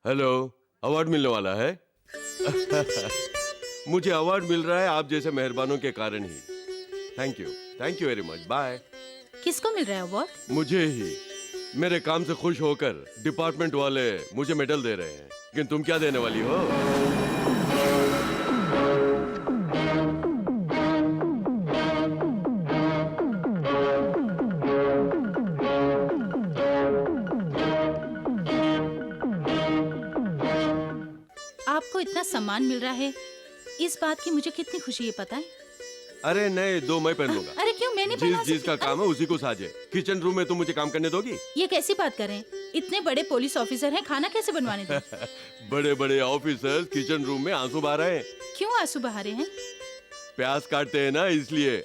Hello, award मिलने वाला है। मुझे अवार्ड मिल रहा है आप जैसे मेहरबानों के कारण ही। Thank you very much. Bye. किसको मिल रहा है अवार्ड? मुझे ही। मेरे काम से खुश होकर डिपार्टमेंट वाले मुझे मेडल दे रहे हैं, लेकिन तुम क्या देने वाली हो? आपको इतना सम्मान मिल रहा है, इस बात की मुझे कितनी खुशी है पता है? अरे नहीं, दो मैं पहन लूंगा। अरे क्यों, मैं नहीं पहना जिस का सकती? काम है उसी को साजे। किचन रूम में तुम मुझे काम करने दोगी? ये कैसी बात कर रहे हैं? इतने बड़े पुलिस ऑफिसर हैं, खाना कैसे बनवाने दें? बड़े बड़े ऑफिसर्स किचन रूम में आंसू बहा रहे हैं। क्यों आंसू बहा रहे हैं? प्याज काटते हैं ना, इसलिए।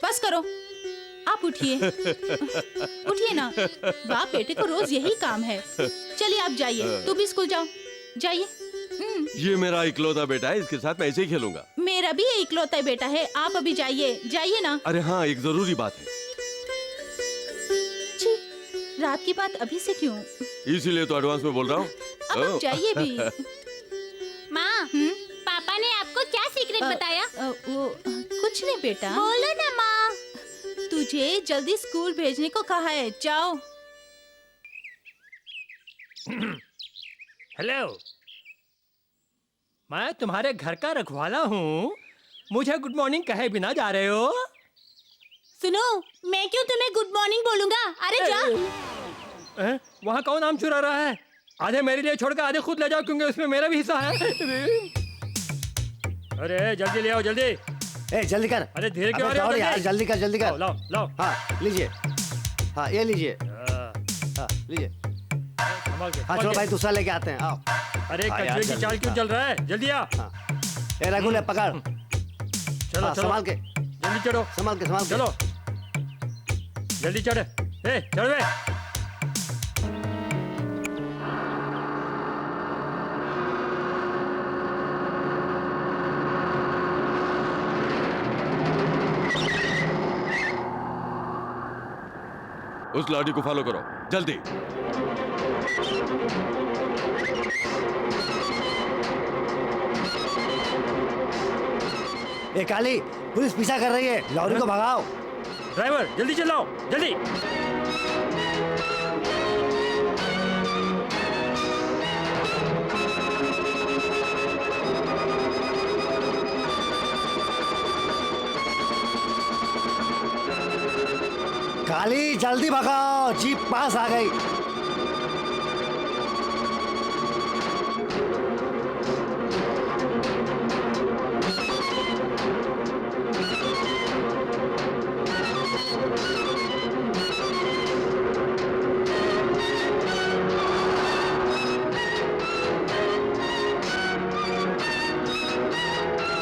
बस करो, आप उठिए। उठिए ना, बाप बेटे को रोज यही काम है। चलिए आप जाइए, तू भी स्कूल जाओ, जाइए। ये मेरा इकलौता बेटा है, इसके साथ मैं ऐसे ही खेलूंगा। मेरा भी इकलौता बेटा है, आप अभी जाइए, जाइए ना। अरे हाँ, एक जरूरी बात है। जी, रात की बात अभी से क्यों? इसीलिए तो एडवांस में बोल रहा हूँ। अब आप जाइए भी। माँ, पापा ने आपको क्या सीक्रेट बताया? वो कुछ नहीं बेटा। बोलो ना माँ। तुझे जल्दी स्कूल भेजने को कहा है, जाओ। हेलो, मैं तुम्हारे घर का रखवाला हूँ। मुझे गुड मॉर्निंग कहे बिना जा रहे हो? सुनो, मैं क्यों तुम्हें गुड मॉर्निंग बोलूंगा? अरे जा। वहाँ कौन आम चुरा रहा है? आधे मेरे लिए छोड़कर आधे खुद ले जाओ, क्योंकि उसमें मेरा भी हिस्सा है। अरे जल्दी ले आओ, जल्दी। जल्दी कर। अरे धीरे क्यों आ रहे हो? यार जल्दी कर, जल्दी कर। लाओ लाओ। हाँ लीजिए, हाँ ये लीजिए, हाँ लीजिए। हाँ चलो भाई, दूसरा लेके आते हैं। आओ। अरे कचरे की चाल क्यों चल रहा है? जल्दी आ। ए रघुले पकड़। चलो चलो, संभाल के, जल्दी चढ़ो। संभाल के, संभाल के। चलो जल्दी चढ़। चढ़ बे। उस लाठी को फॉलो करो, जल्दी। ए काली, पुलिस पीछा कर रही है, लॉरी को भगाओ। ड्राइवर जल्दी चलाओ, जल्दी। काली जल्दी भगाओ, जीप पास आ गई।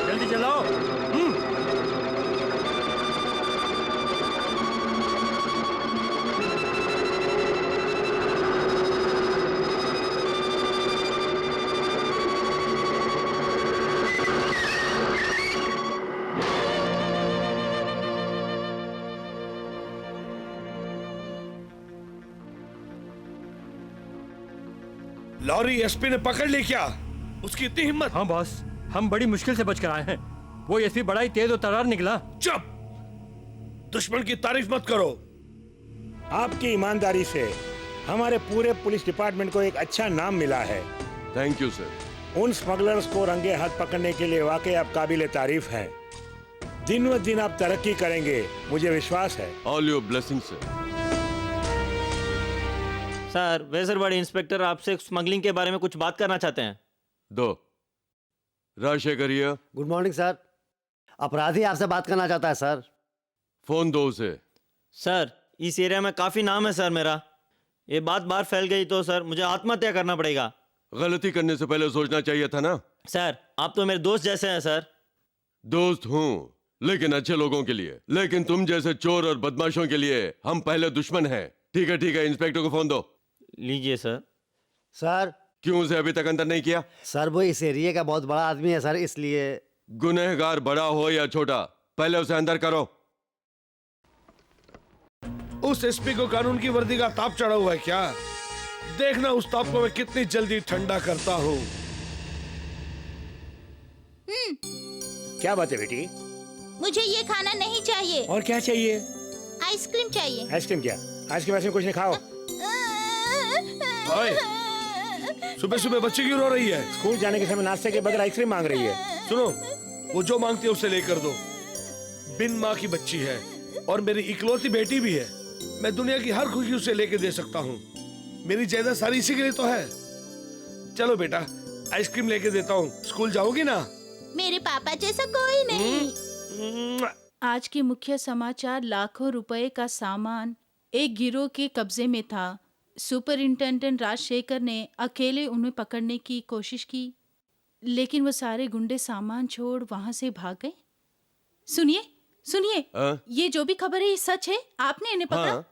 जल्दी चलाओ। लॉरी एसपी ने पकड़ ली क्या? उसकी इतनी हिम्मत? हाँ बॉस, हम बड़ी मुश्किल से बच कर आए हैं। वो एसपी बड़ा ही तेज और तर्रार निकला। चुप! दुश्मन की तारीफ मत करो। आपकी ईमानदारी से हमारे पूरे पुलिस डिपार्टमेंट को एक अच्छा नाम मिला है। Thank you sir. उन स्मगलर्स को रंगे हाथ पकड़ने के लिए वाकई आप काबिले तारीफ हैं। दिन ब दिन आप तरक्की करेंगे, मुझे विश्वास है। All your blessing sir. Sir, वेसर बड़े इंस्पेक्टर आपसे स्मगलिंग के बारे में कुछ बात करना चाहते हैं। दो Rajshekhar here. Good morning sir. अपराधी आपसे बात करना चाहता है सर। फोन दो उसे। सर, इस एरिया में काफी नाम है सर मेरा। ये बात बाहर फैल गई तो सर मुझे आत्महत्या करना पड़ेगा। गलती करने से पहले सोचना चाहिए था ना। सर, आप तो मेरे दोस्त जैसे हैं सर। दोस्त हूँ लेकिन अच्छे लोगों के लिए, लेकिन तुम जैसे चोर और बदमाशों के लिए हम पहले दुश्मन हैं। ठीक है, इंस्पेक्टर को फोन दो। लीजिए सर। सर क्यों उसे अभी तक अंदर नहीं किया? सर वो इस एरिया का बहुत बड़ा आदमी है सर, इसलिए। गुनहगार बड़ा हो या छोटा, पहले उसे अंदर करो। उस एसपी को कानून की वर्दी का ताप चढ़ा हुआ है क्या? देखना उस ताप को मैं कितनी जल्दी ठंडा करता हूँ। क्या बात है बेटी? मुझे ये खाना नहीं चाहिए। और क्या चाहिए? आइसक्रीम चाहिए। आइसक्रीम क्या? आइसक्रीम में कुछ नहीं खाओ। सुबह सुबह बच्ची क्यों रो रही है? स्कूल जाने के समय नाश्ते के बगैर आइसक्रीम मांग रही है। सुनो, वो जो मांगती है उसे लेकर दो। बिन माँ की बच्ची है और मेरी इकलौती बेटी भी है। मैं दुनिया की हर खुशी उसे लेके दे सकता हूँ। मेरी जायदाद सारी इसी के लिए तो है। चलो बेटा, आइसक्रीम लेके देता हूँ। स्कूल जाओगी ना? मेरे पापा जैसा कोई नहीं। आज के मुख्य समाचार। लाखों रुपए का सामान एक गिरोह के कब्जे में था। सुपरिंटेंडेंट राजशेखर ने अकेले उन्हें पकड़ने की कोशिश की, लेकिन वो सारे गुंडे सामान छोड़ वहां से भाग गए। सुनिए, ये जो भी खबर है ये सच है? आपने इन्हें पकड़ा? हाँ।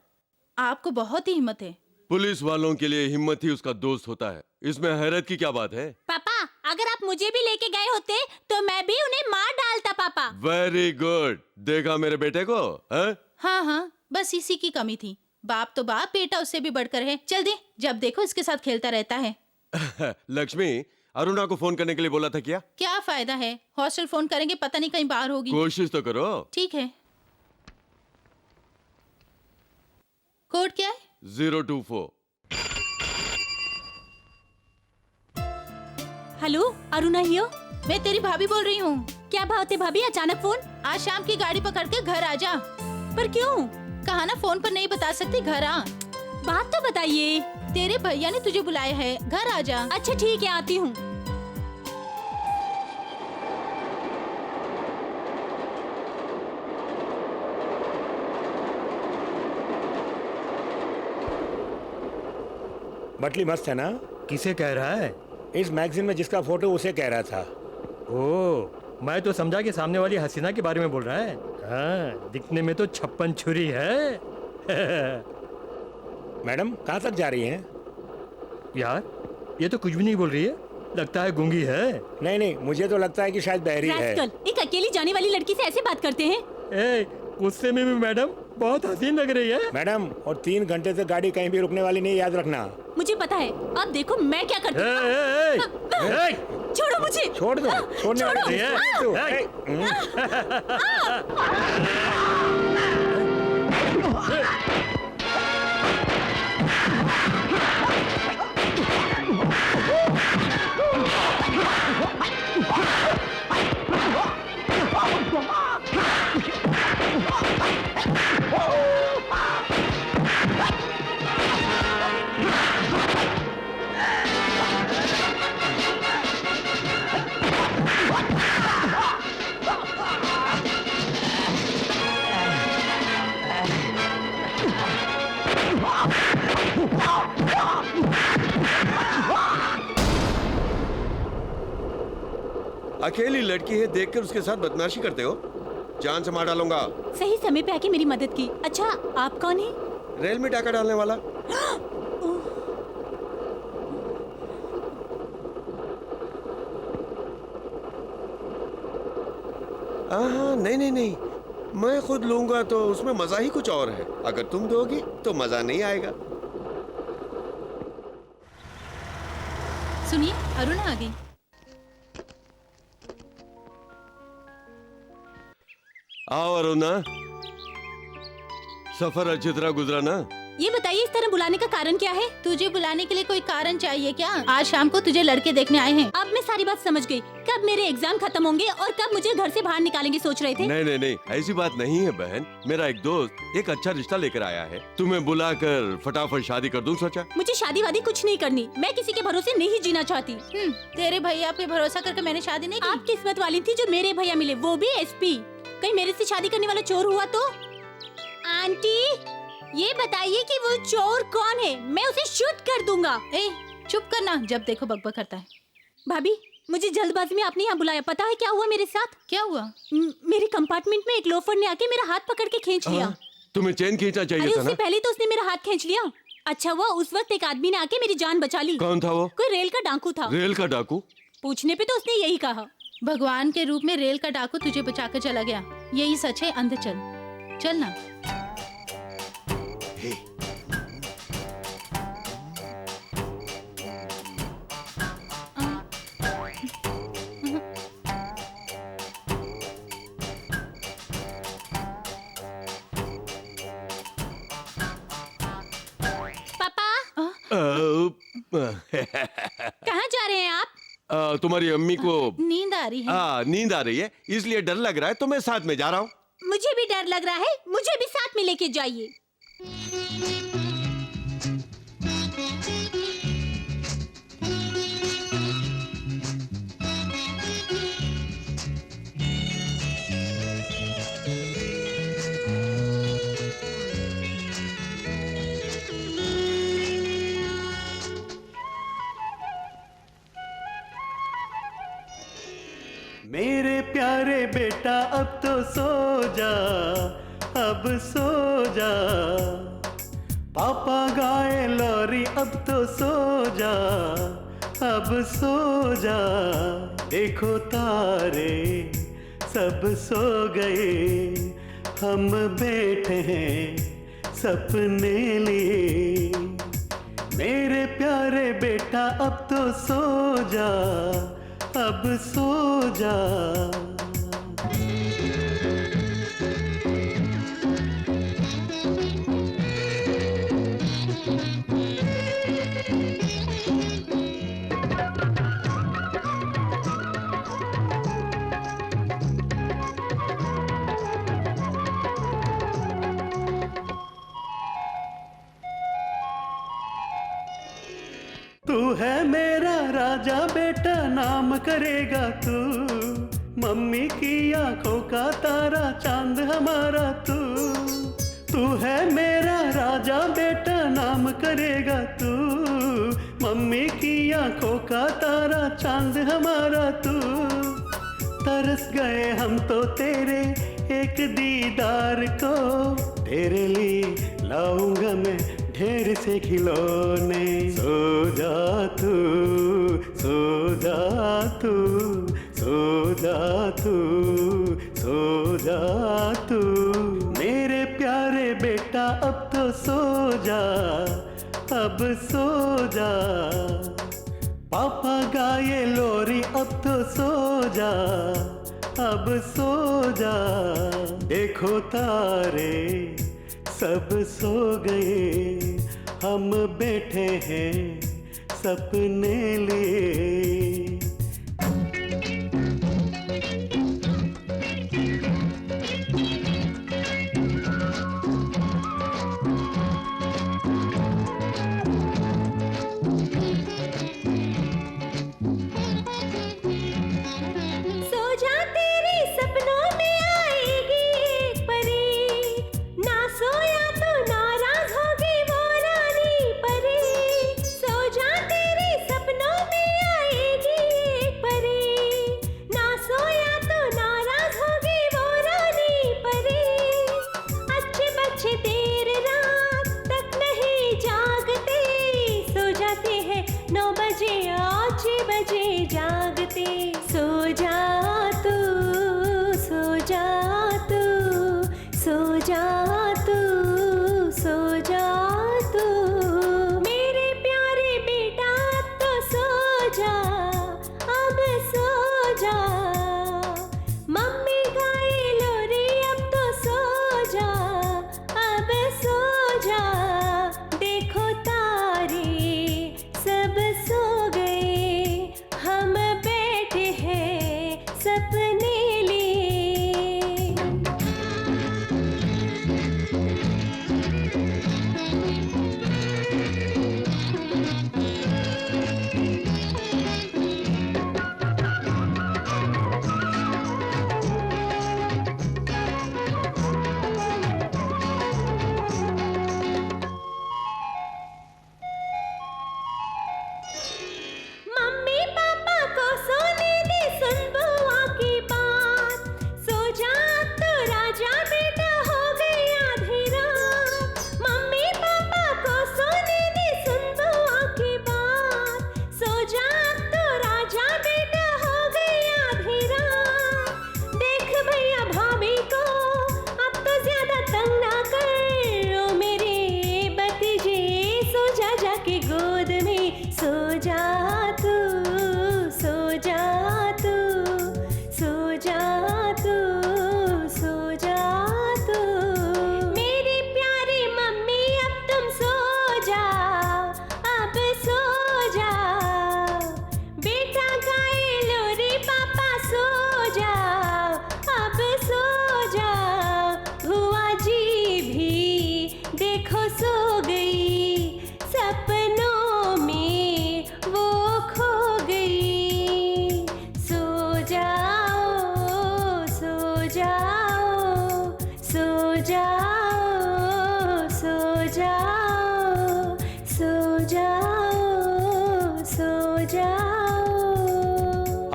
आपको बहुत ही हिम्मत है। पुलिस वालों के लिए हिम्मत ही उसका दोस्त होता है। इसमें हैरत की क्या बात है? पापा, अगर आप मुझे भी लेके गए होते तो मैं भी उन्हें मार डालता। पापा वेरी गुड। देखा मेरे बेटे को? हाँ, बस इसी की कमी थी। बाप तो बाप, बेटा उससे भी बढ़कर है। चल दे, जब देखो इसके साथ खेलता रहता है। लक्ष्मी, अरुणा को फोन करने के लिए बोला था क्या? क्या फायदा है, हॉस्टल फोन करेंगे, पता नहीं कहीं बाहर होगी। कोशिश तो करो। ठीक है। कोड क्या है? 024। हेलो, अरुणा हियो। मैं तेरी भाभी बोल रही हूँ। क्या बात है भाभी, अचानक फोन? आज शाम की गाड़ी पकड़ के घर आ जा। पर क्यों? कहा ना फोन पर नहीं बता सकती, घर आ। बात तो बताइए। तेरे भैया ने तुझे बुलाया है, घर आ जा। अच्छा ठीक है, आती हूँ। बटली मस्त है ना? किसे कह रहा है? इस मैगजीन में जिसका फोटो उसे कह रहा था। ओ, मैं तो समझा कि सामने वाली हसीना के बारे में बोल रहा है। हाँ, दिखने में तो 56 छुरी है। मैडम कहाँ तक जा रही हैं? यार, ये तो कुछ भी नहीं बोल रही है। लगता है गूंगी है। नहीं, मुझे तो लगता है कि शायद बहरी है। रास्कल, एक अकेली जाने वाली लड़की से ऐसे बात करते हैं? ए, गुस्से में भी मैडम बहुत हसीन लग रही है। मैडम, और 3 घंटे से गाड़ी कहीं भी रुकने वाली नहीं, याद रखना। मुझे पता है। अब देखो मैं क्या करती हूँ। छोड़ो मुझे। छोड़ दो। छोड़ने वाली नहीं है तू। अकेली लड़की है, देखकर उसके साथ बदमाशी करते हो? जान से मार डालूंगा। सही समय पे आके मेरी मदद की। अच्छा, आप कौन है? रेल में डाका डालने वाला। नहीं, मैं खुद लूंगा तो उसमें मजा ही कुछ और है। अगर तुम दोगी तो मजा नहीं आएगा। सुनिए, अरुणा आ गई। आओ अरुणा, सफर अच्छी तरह गुजरा ना? ये बताइए, इस तरह बुलाने का कारण क्या है? तुझे बुलाने के लिए कोई कारण चाहिए क्या? आज शाम को तुझे लड़के देखने आए हैं। अब मैं सारी बात समझ गई। कब मेरे एग्जाम खत्म होंगे और कब मुझे घर से बाहर निकालेंगे सोच रहे थे। नहीं नहीं नहीं, ऐसी बात नहीं है बहन। मेरा एक दोस्त एक अच्छा रिश्ता लेकर आया है, तुम्हें बुलाकर फटाफट शादी कर दूं सोचा। मुझे शादी वादी कुछ नहीं करनी, मैं किसी के भरोसे नहीं जीना चाहती। तेरे भैया पे भरोसा करके मैंने शादी नहीं की। आप किस्मत वाली थी जो मेरे भैया मिले, वो भी एसपी। कहीं मेरे से शादी करने वाला चोर हुआ तो? आंटी, ये बताइए कि वो चोर कौन है, मैं उसे शूट कर दूंगा। ए, चुप करना, जब देखो बकबक करता है। भाभी, मुझे जल्दबाजी में आपने यहाँ बुलाया, पता है क्या हुआ मेरे साथ? क्या हुआ? मेरे कंपार्टमेंट में एक लोफर ने आके मेरा हाथ पकड़ के खींच लिया। तुम्हें चेन खींचना अरे चाहिए था उससे ना? पहले तो उसने मेरा हाथ खींच लिया। अच्छा हुआ उस वक्त एक आदमी ने आके मेरी जान बचा ली। कौन था वो? कोई रेल का डाकू था। रेल का डाकू? पूछने पे तो उसने यही कहा। भगवान के रूप में रेल का डाकू तुझे बचाकर चला गया, यही सच है। अंदर चल, चल ना। पापा, कहाँ जा रहे हैं आप? तुम्हारी अम्मी को नींद आ रही है। नींद आ रही है, इसलिए डर लग रहा है तो मैं साथ में जा रहा हूँ। मुझे भी डर लग रहा है, मुझे भी साथ में लेके जाइए। मेरे प्यारे बेटा अब तो सो जा, अब सो जा। पापा गाए लोरी अब तो सो जा, अब सो जा। देखो तारे सब सो गए, हम बैठे हैं सपने लिए। मेरे प्यारे बेटा अब तो सो जा, अब सो जा। तू है मेरा राजा बेटा, नाम करेगा तू। मम्मी की आंखों का तारा, चांद हमारा तू। तू है मेरा राजा बेटा, नाम करेगा तू। मम्मी की आंखों का तारा, चांद हमारा तू। तरस गए हम तो तेरे एक दीदार को। तेरे लिए लाऊंगा मैं ढेर से खिलौने। सो जा तू, सो जा तू, सो जा तू, सो जा तू। मेरे प्यारे बेटा अब तो सो जा, अब सो जा। पापा गाए लोरी अब तो सो जा, अब सो जा। देखो तारे सब सो गए, हम बैठे हैं सपने लिए। सो जा, तेरे सपनों में आएगी एक परी। ना सोया तो नाराज होगी वो रानी परी। सो जा, तेरे सपनों में आएगी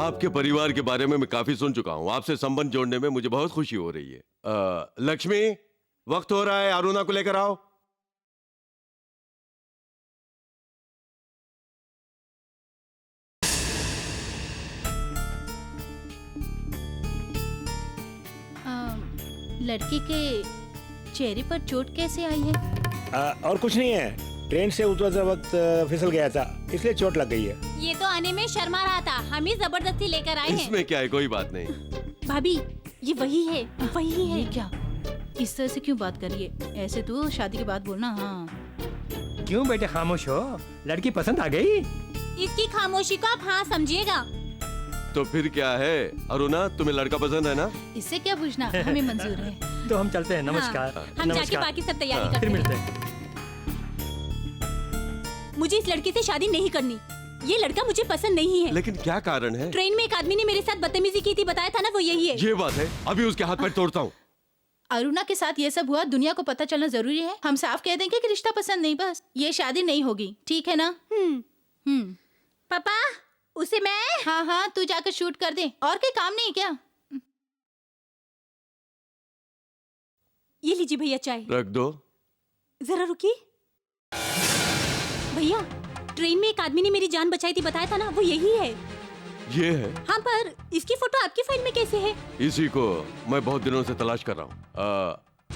आपके परिवार के बारे में मैं काफी सुन चुका हूँ। आपसे संबंध जोड़ने में मुझे बहुत खुशी हो रही है। लक्ष्मी, वक्त हो रहा है, अरुणा को लेकर आओ। लड़की के चेहरे पर चोट कैसे आई है? और कुछ नहीं है, ट्रेन से उतरते वक्त फिसल गया था, इसलिए चोट लग गई है। ये तो आने में शर्मा रहा था, हम ही जबरदस्ती लेकर आए हैं। इसमें क्या है, कोई बात नहीं। भाभी, ये वही है, वही है। ये क्या, इस तरह से क्यों बात करिए? ऐसे तो शादी के बाद बोलना। हाँ, क्यों बेटे खामोश हो? लड़की पसंद आ गई? इसकी खामोशी को आप हाँ समझिएगा। तो फिर क्या है अरुणा, तुम्हें लड़का पसंद है ना? इससे क्या पूछना, हमें मंजूर है। तो हम चलते हैं। नमस्कार। हम जाके बाकी सब तैयारी करते फिर हैं। मिलते हैं। मुझे इस लड़की से शादी नहीं करनी। ये लड़का मुझे पसंद नहीं है। लेकिन क्या कारण है? ट्रेन में एक आदमी ने मेरे साथ बदतमीजी की थी, बताया था ना, वो यही है। ये बात है, अभी उसके हाथ पैर तोड़ता हूँ। अरुणा के साथ ये सब हुआ, दुनिया को पता चलना जरूरी है। हम साफ कह देंगे कि रिश्ता पसंद नहीं, बस ये शादी नहीं होगी, ठीक है ना? पापा, उसे मैं। हाँ हाँ, तू जाकर शूट कर दे, और कोई काम नहीं क्या? ये लीजिए भैया चाय। रख दो। जरा रुकिए भैया, ट्रेन में एक आदमी ने मेरी जान बचाई थी, बताया था ना, वो यही है। ये है? हाँ, पर इसकी फोटो आपकी फाइल में कैसे है? इसी को मैं बहुत दिनों से तलाश कर रहा हूँ।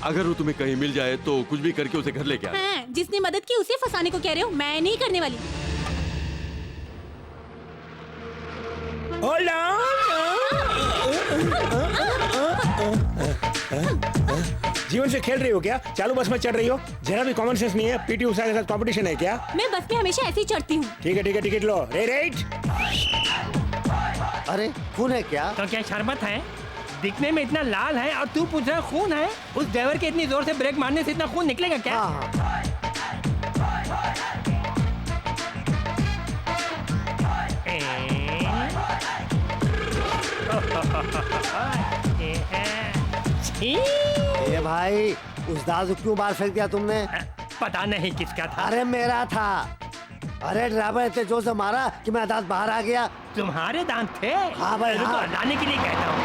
अगर वो तुम्हें कहीं मिल जाए तो कुछ भी करके उसे घर लेके आना। हाँ, जिसने मदद की उसे फंसाने को कह रहे हो, मैं नहीं करने वाली। जीवन से खेल रही हो क्या? चालू बस में चढ़ रही हो, जरा भी कॉमन सेंस नहीं है। पीटी उषा के साथ कंपटीशन है क्या? मैं बस में हमेशा ऐसे ही चढ़ती हूँ। ठीक है, टिकट लो। रेट। अरे खून है क्या? तो क्या शरबत है? दिखने में इतना लाल है और तू पूछ रहा खून है? उस ड्राइवर के इतनी जोर से ब्रेक मारने से इतना खून निकलेगा क्या? ये भाई, उस दाल को क्यों बाहर फेंक दिया तुमने? पता नहीं किसका था। अरे मेरा था। अरे ड्राइवर इतने जोर से मारा कि मेरा दांत बाहर आ गया। तुम्हारे दांत थे? हाँ भाई, रुको, हाँ। लाने के लिए कहता हूँ।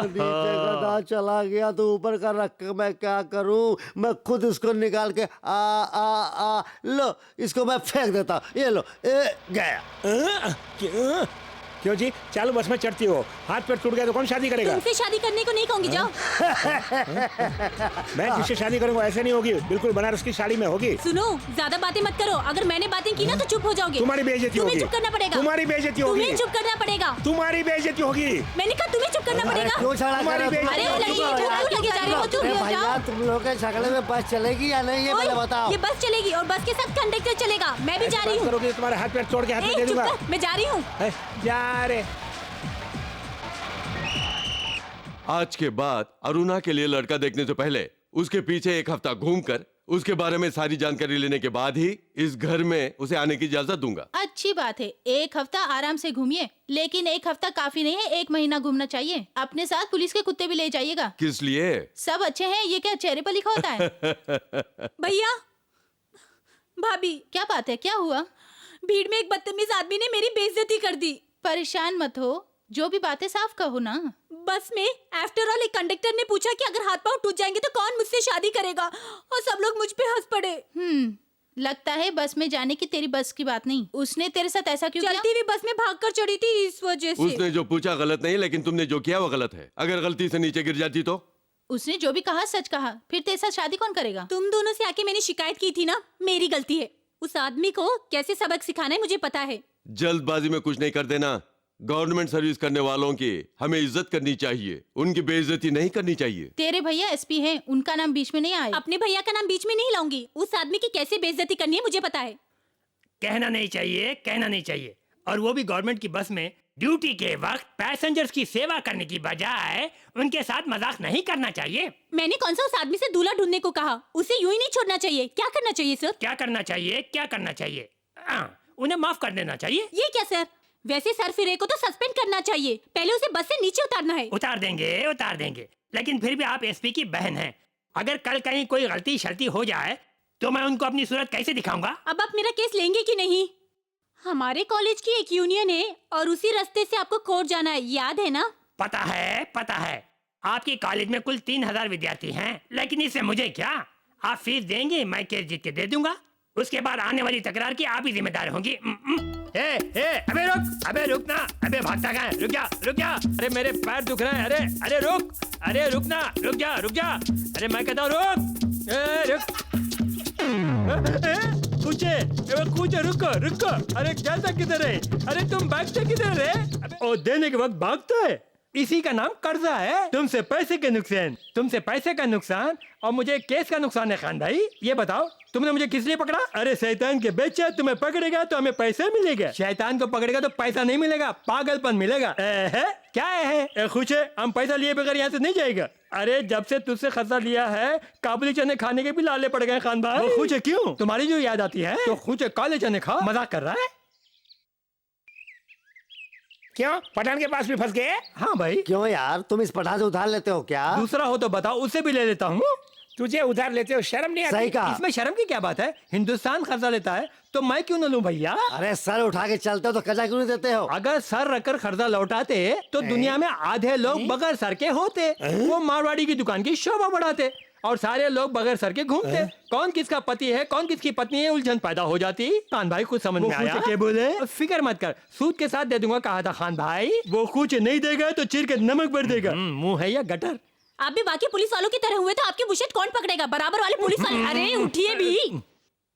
नीचे का दांत चला गया तो ऊपर का रख के मैं क्या करूं? मैं खुद इसको निकाल के लो, इसको मैं फेंक देता। ये लो, गया। क्यों जी, चालू बस में चढ़ती हो, हाथ पैर टूट गया तो कौन शादी करेगा? तुमसे शादी करने को नहीं कहूंगी, जाओ। मैं जिससे शादी करूंगा ऐसे नहीं होगी, बिल्कुल बनारस की साड़ी में होगी। सुनो, ज्यादा बातें मत करो। अगर मैंने बातें की ना तो चुप हो जाओगे। तुम्हारी बेइज्जती होगी। तुम्हें चुप करना पड़ेगा। तुम्हारी बेइज्जती होगी। तुम्हें चुप करना पड़ेगा। तुम्हारी बेइज्जती होगी। मैंने कहा तुम्हें चुप करना पड़ेगा। क्यों झगड़ा कर रहे हो? अरे लड़की, क्यों लगे जा रहे हो? चुप हो भैया, जाओ। तुम लोग के झगड़े में बस चलेगी या नहीं, ये पहले बताओ। ये बस चलेगी और बस के साथ कंडक्टर चलेगा। मैं भी जा रही हूँ। करोगे तुम्हारे हाथ पैर तोड़ के हाथ में दे चुप दूंगा। कर, मैं जा रही हूँ। जा रे। आज के बाद अरुणा के लिए लड़का देखने से पहले उसके पीछे एक हफ्ता घूमकर उसके बारे में सारी जानकारी लेने के बाद ही इस घर में उसे आने की इजाजत दूंगा। अच्छी बात है, एक हफ्ता आराम से घूमिए, लेकिन एक हफ्ता काफी नहीं है, 1 महीना घूमना चाहिए। अपने साथ पुलिस के कुत्ते भी ले जाइएगा। किस लिए? सब अच्छे हैं, ये क्या चेहरे पर लिखा होता है? भैया, भाभी, क्या बात है, क्या हुआ? भीड़ में एक बदतमीज आदमी ने मेरी बेइज्जती कर दी। परेशान मत हो, जो भी बातें साफ कहो ना। बस में आफ्टर ऑल एक कंडक्टर ने पूछा कि अगर हाथ पांव टूट जाएंगे तो कौन मुझसे शादी करेगा, और सब लोग मुझ पे हंस पड़े। लगता है बस में जाने की तेरी बस की बात नहीं। उसने तेरे साथ ऐसा क्यों किया? चलती हुई बस में भागकर चढ़ी थी, इस वजह से। उसने जो पूछा गलत नहीं, लेकिन तुमने जो किया वो गलत है। अगर गलती से नीचे गिर जाती तो? उसने जो भी कहा सच कहा, फिर तेरे साथ शादी कौन करेगा? तुम दोनों से आके मैंने शिकायत की थी ना, मेरी गलती है। उस आदमी को कैसे सबक सिखाना है मुझे पता है। जल्दबाजी में कुछ नहीं कर देना। गवर्नमेंट सर्विस करने वालों की हमें इज्जत करनी चाहिए, उनकी बेइज्जती नहीं करनी चाहिए। तेरे भैया एसपी हैं, उनका नाम बीच में नहीं आए। अपने भैया का नाम बीच में नहीं लाऊंगी। उस आदमी की कैसे बेइज्जती करनी है मुझे पता है। कहना नहीं चाहिए, कहना नहीं चाहिए। और वो भी गवर्नमेंट की बस में ड्यूटी के वक्त पैसेंजर्स की सेवा करने की बजाय उनके साथ मजाक नहीं करना चाहिए। मैंने कौन सा उस आदमी से दूल्हा ढूंढने को कहा? उसे यूं ही नहीं छोड़ना चाहिए। क्या करना चाहिए सर? क्या करना चाहिए, क्या करना चाहिए? उन्हें माफ कर देना चाहिए। ये क्या सर? वैसे सर फिरे को तो सस्पेंड करना चाहिए। पहले उसे बस से नीचे उतारना है। उतार देंगे, लेकिन फिर भी आप एसपी की बहन हैं। अगर कल कहीं कोई गलती शलती हो जाए तो मैं उनको अपनी सूरत कैसे दिखाऊंगा? अब आप मेरा केस लेंगे कि नहीं? हमारे कॉलेज की एक यूनियन है और उसी रास्ते से आपको कोर्ट जाना है, याद है ना? पता है, पता है। आपके कॉलेज में कुल 3000 विद्यार्थी हैं, लेकिन इससे मुझे क्या? आप फीस देंगे, मैं केस जीत के दे दूंगा। उसके बाद आने वाली तकरार की आप ही जिम्मेदार होंगी। अबे रुक ना, अबे भागता कहाँ है? रुक जा। अरे मेरे पैर दुख रहे हैं। अरे रुक, अरे रुक ना, रुक जा। अरे मैं कहता हूँ रुक। कूचे रुको। अरे जाता किधर है? अरे तुम भागते किधर है? ओ देने के वक्त भागता है, इसी का नाम कर्जा है। तुमसे पैसे का नुकसान और मुझे केस का नुकसान है। खान भाई ये बताओ, तुमने मुझे किस लिए पकड़ा? अरे शैतान के बच्चे, तुम्हें पकड़ेगा तो हमें पैसे मिलेगा, शैतान को पकड़ेगा तो पैसा नहीं मिलेगा, पागलपन मिलेगा। क्या है? खुश है, हम पैसा लिए बगैर यहाँ से नहीं जाएगा। अरे जब से तुझसे खर्चा लिया है, काबुली चने खाने के भी लाले पड़ गए खान भाई। वो खुश है क्यों? तुम्हारी जो याद आती है तो खुश है, काले चने खाओ। मजाक कर रहा है? क्यों, पठान के पास भी फंस गए? हाँ भाई। क्यों यार, तुम इस पठान से उधार लेते हो क्या? दूसरा हो तो बताओ, उससे भी ले लेता हूँ। तुझे उधार लेते हो शर्म नहीं आती? सही कहा। इसमें शर्म की क्या बात है? हिंदुस्तान खर्चा लेता है तो मैं क्यों न लूं भैया? अरे सर उठा के चलते हो तो कर्जा क्यों नहीं देते हो? अगर सर रखकर कर्जा लौटाते तो दुनिया में आधे लोग बगैर सर के होते। वो मारवाड़ी की दुकान की शोभा बढ़ाते और सारे लोग बगैर सर के घूमते। कौन किसका पति है, कौन किसकी पत्नी है, उलझन पैदा हो जाती। खान भाई कुछ समझ में आया? क्या बोले? फिक्र मत कर, सूद के साथ दे दूंगा कहा था खान भाई। वो कुछ नहीं देगा तो चीर के नमक भर देगा। मुंह है या गटर? आप भी बाकी पुलिस वालों की तरह हुए तो आपकी बुशेट कौन पकड़ेगा? बराबर वाले पुलिस वाले। अरे उठिए भी।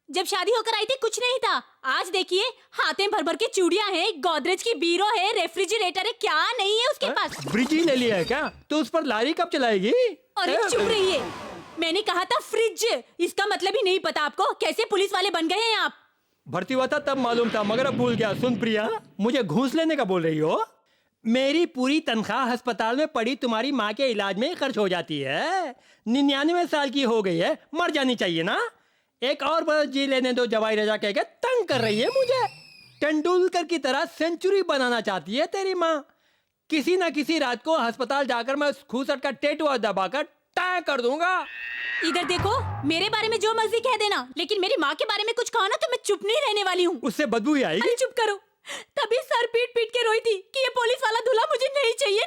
जब शादी होकर आई थी कुछ नहीं था, आज देखिए हाथे भर भर के चूड़ियां हैं, गोदरेज की बीरो है, रेफ्रिजरेटर है, क्या नहीं है उसके पास? फ्रिज ही ले लिया है क्या? तो उस पर लारी कब चलाएगी? अरे चुप रहिए, मैंने कहा था फ्रिज, इसका मतलब ही नहीं पता आपको? कैसे पुलिस वाले बन गए हैं आप? भर्ती हुआ था तब मालूम था, मगर अब भूल गया। सुन प्रिया, मुझे घूस लेने का बोल रही हो? मेरी पूरी तनख्वाह अस्पताल में पड़ी तुम्हारी माँ के इलाज में खर्च हो जाती है। 99 साल की हो गई है, मर जानी चाहिए ना। एक और बरस जी लेने दो, जवाई रजा कह के तंग कर रही है मुझे। तेंदुलकर की तरह सेंचुरी बनाना चाहती है तेरी माँ। किसी ना किसी रात को अस्पताल जाकर मैं उस खूसट का टेटुआ दबाकर तय कर दूंगा। इधर देखो, मेरे बारे में जो मर्जी कह देना, लेकिन मेरी माँ के बारे में कुछ कहो ना तो मैं चुप नहीं रहने वाली हूँ। उससे बदबू ही आएगी। अरे चुप करो। तभी सर पीट पीट के रोई थी कि ये पुलिस वाला दूल्हा मुझे नहीं चाहिए।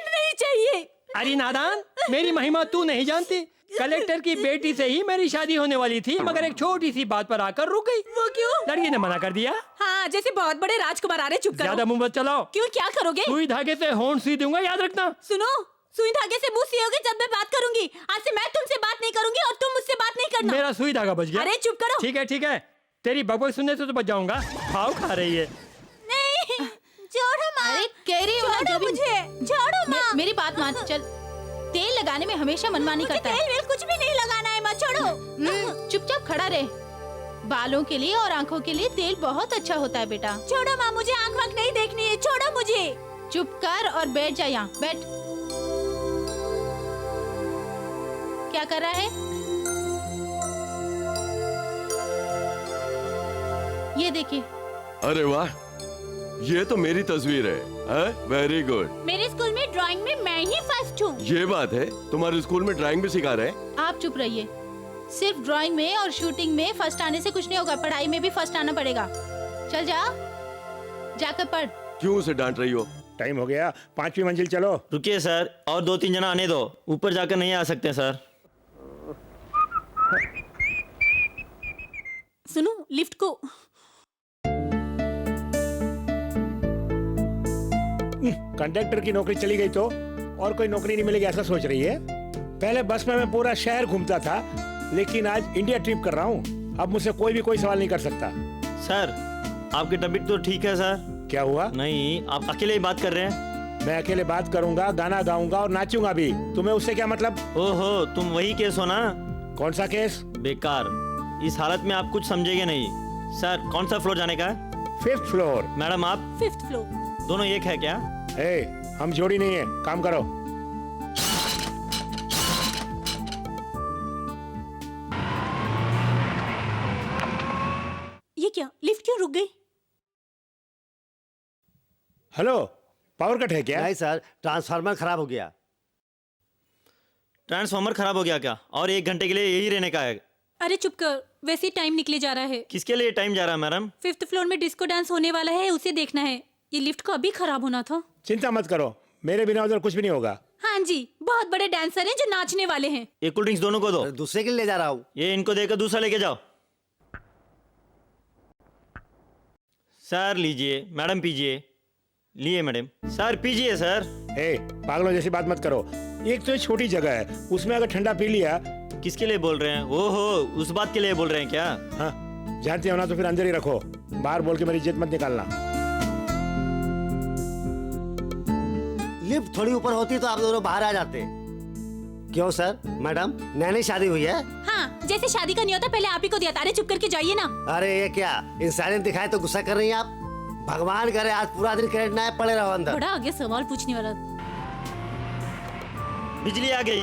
अरे नादान, मेरी महिमा तू नहीं जानती। कलेक्टर की बेटी से ही मेरी शादी होने वाली थी, मगर एक छोटी सी बात पर आकर रुक गई। वो क्यों? लड़की ने मना कर दिया। हाँ, जैसे बहुत बड़े राजकुमार आ रहे। चुप करो। ज्यादा मुंह मत चलाओ। क्यों, क्या करोगे? सुई धागे से होंठ सी दूंगा, याद रखना। सुनो, सुई धागे से मुंह सियोगे जब मैं बात करूंगी। आज से मैं तुमसे बात नहीं करूंगी और तुम मुझसे बात नहीं करना। मेरा सुई धागा बच गया। अरे चुप करो। ठीक है, तेरी बकबक सुनने से तो बच जाऊंगा। भाव खा रही है। नहीं, छोड़ो माँ। अरे कह रही हूँ ना, छोड़ो जो भी मुझे, छोड़ो माँ। मेरी बात मान। चल, तेल लगाने में हमेशा मनमानी मुझे करता है। तेल वेल कुछ भी नहीं लगाना है माँ, छोड़ो। चुपचाप खड़ा रहे। बालों के लिए और आंखों के लिए तेल बहुत अच्छा होता है बेटा। छोड़ो माँ, मुझे आँख वाँख नहीं देखनी है, छोड़ो मुझे। चुप कर और बैठ जा यहाँ, बैठ। क्या कर रहा है? ये देखिए। अरे वाह, ये तो मेरी तस्वीर है। Very good. मेरे स्कूल में ड्राइंग में मैं ही फर्स्ट हूँ। ये बात है, तुम्हारे स्कूल में ड्राइंग भी सिखा रहे हैं? आप चुप रहिए। सिर्फ ड्राइंग में और शूटिंग में फर्स्ट आने से कुछ नहीं होगा, पढ़ाई में भी फर्स्ट आना पड़ेगा। चल जा, जाकर पढ़। क्यों उसे डांट रही हो? टाइम हो गया, 5वीं मंजिल चलो। रुकिए सर, और 2-3 जना आने दो, ऊपर जाकर नहीं आ सकते सर। सुनो, लिफ्ट को। कंडक्टर की नौकरी चली गई तो और कोई नौकरी नहीं मिलेगी ऐसा सोच रही है? पहले बस में मैं पूरा शहर घूमता था, लेकिन आज इंडिया ट्रिप कर रहा हूँ। अब मुझसे कोई भी कोई सवाल नहीं कर सकता। सर, आपकी तबीयत तो ठीक है सर? क्या हुआ? नहीं, आप अकेले ही बात कर रहे हैं। मैं अकेले बात करूंगा, गाना गाऊंगा और नाचूंगा भी। तुम्हें उससे क्या मतलब? ओहो, तुम वही केस हो ना? कौन सा केस? बेकार, इस हालत में आप कुछ समझेंगे नहीं। सर, कौन सा फ्लोर जाने का है? 5th floor. मैडम आप? 5th floor. दोनों एक है क्या? हम जोड़ी नहीं है, काम करो। ये क्या, लिफ्ट क्यों रुक गई? हेलो, पावर कट है क्या? नहीं सर, ट्रांसफार्मर खराब हो गया। ट्रांसफार्मर खराब हो गया क्या? और 1 घंटे के लिए यही रहने का है? अरे चुप कर, वैसे ही टाइम निकले जा रहा है। किसके लिए टाइम जा रहा है मैडम? 5th फ्लोर में डिस्को डांस होने वाला है, उसे देखना है। ये लिफ्ट को अभी खराब होना था। चिंता मत करो, मेरे बिना उधर कुछ भी नहीं होगा। हाँ जी, बहुत बड़े डांसर हैं जो नाचने वाले हैं। एक कोल्ड ड्रिंक्स दोनों को दो। दूसरे के लिए ले जा रहा हूँ। ये इनको देकर दूसरा लेके जाओ। सर लीजिए, मैडम पीजिए। लिए मैडम। सर पीजिए सर। ए, पागलों जैसी बात मत करो। एक तो ये छोटी जगह है, उसमें अगर ठंडा पी लिया। किसके लिए बोल रहे हैं? ओहो, उस बात के लिए बोल रहे हैं क्या? हाँ, जानते हो ना, तो फिर अंदर ही रखो, बाहर बोल के मेरी इज्जत मत निकालना। लिफ्ट थोड़ी ऊपर होती तो आप दोनों बाहर आ जाते। क्यों सर, मैडम नई नई शादी हुई है? हाँ, जैसे शादी का नहीं होता पहले आप ही को दिया था। अरे चुप करके जाइए ना। अरे ये क्या इंसानियत दिखाए तो गुस्सा कर रही हैं आप? भगवान करे आज पूरा दिन क्रेडिट ना पड़े रहो अंदर। बड़ा आगे सवाल पूछने वाला। बिजली आ गई।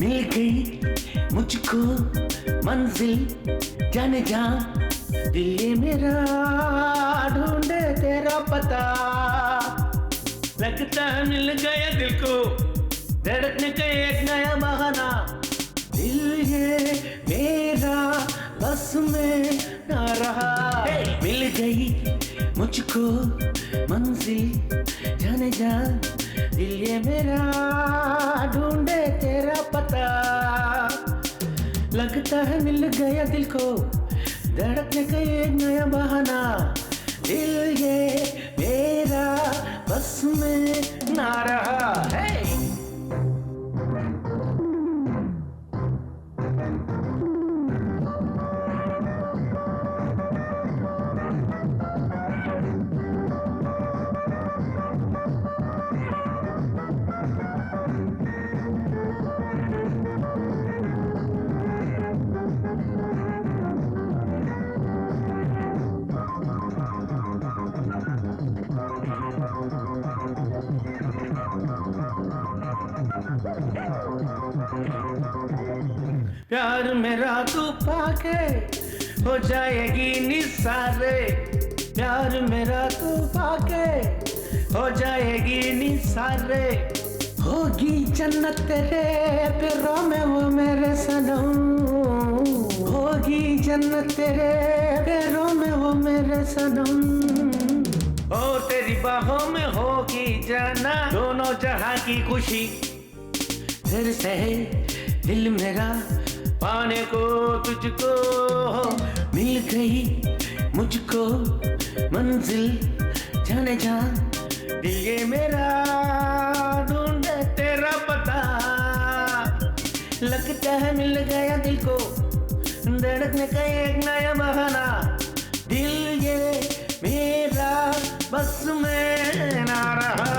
मिल गई मुझको मंजिल, जाने जा दिल ये मेरा ढूंढे तेरा पता। लगता है मिल गया दिल को धड़कने का एक नया बहाना। दिल ये मेरा बस में ना रहा। मिल गई मुझको मंजिल, जाने जा दिल ये मेरा ढूंढे तेरा पता। लगता है मिल गया दिल को धड़कने का एक नया बहाना। दिल ये मेरा बस में ना रहा है। प्यार मेरा तू पाके हो जाएगी निसारे। प्यार मेरा तू पाके हो जाएगी निसारे। होगी जन्नत तेरे पैरों में वो मेरे सनम। होगी जन्नत तेरे पैरों में वो मेरे सनम। और तेरी बाहों में होगी जाना दोनों जहां की खुशी। दिल से दिल मेरा पाने को तुझको मिल गई मुझको मंजिल, जाने जा दिल ये मेरा ढूंढे तेरा पता। लगता है मिल गया दिल को धड़कने का एक नया बहाना। दिल ये मेरा बस में ना रहा।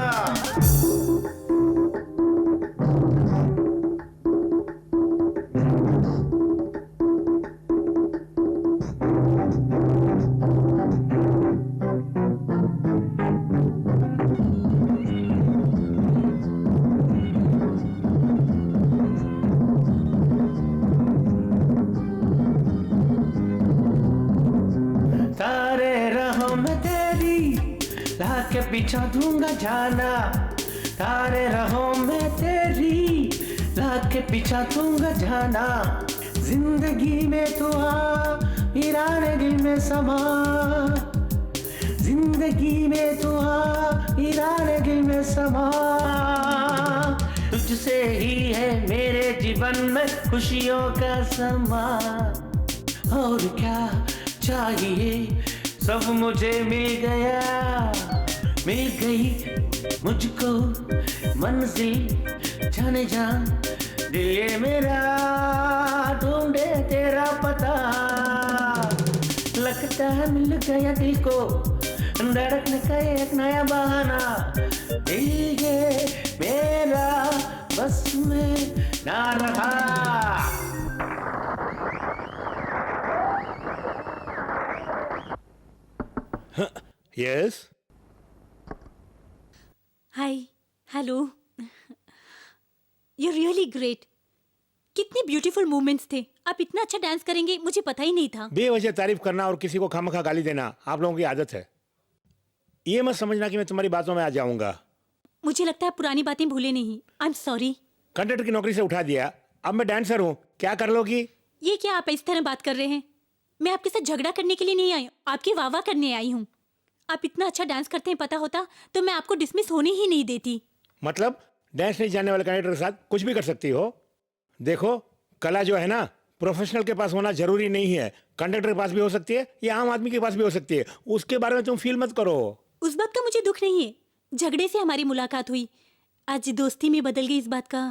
के पीछा दूंगा जाना। तारे रहो मैं तेरी लाख के पीछा दूंगा जाना। जिंदगी में तू आ ईरान दिल में समा। जिंदगी में तू आ ईरान दिल में समा। तुझसे ही है मेरे जीवन में खुशियों का समा। और क्या चाहिए सब मुझे मिल गया। मिल गई मुझको मंजिल, जाने जा दिल ये मेरा ढूंढे तेरा पता। लगता है मिल गया दिल को धड़कने का एक नया बहाना। दिल ये मेरा बस में ना रहा। Yes hi, hello, you really great. कितने ब्यूटीफुल मूवमेंट्स थे। आप इतना अच्छा डांस करेंगे मुझे पता ही नहीं था। बेवजह तारीफ करना और किसी को खामखा गाली देना आप लोगों की आदत है। ये मत समझना कि मैं तुम्हारी बातों में आ जाऊंगा। मुझे लगता है आप पुरानी बातें भूले नहीं। I am sorry. कंडक्टर की नौकरी से उठा दिया, अब मैं डांसर हूँ, क्या कर लोगी? ये क्या आप इस तरह बात कर रहे हैं? मैं आपके साथ झगड़ा करने के लिए नहीं आई हूँ, आपकी वाह करने आई हूँ। आप इतना अच्छा डांस करते हैं, पता होता तो मैं आपको डिसमिस होने ही नहीं देती। मतलब डांस नहीं जानने वाले कंडक्टर के साथ कुछ भी कर सकती हो? देखो, कला जो है ना प्रोफेशनल के पास होना जरूरी नहीं है। कंडक्टर के पास भी हो सकती है या आम आदमी के पास भी हो सकती है। उसके बारे में तुम फील मत करो। उस बात का मुझे दुख नहीं है। झगड़े से हमारी मुलाकात हुई, आज दोस्ती में बदल गई, इस बात का।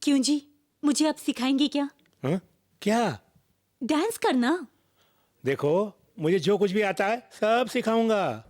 क्यों जी, मुझे आप सिखाएंगे क्या? हाँ? क्या? डांस करना। देखो, मुझे जो कुछ भी आता है सब सिखाऊंगा।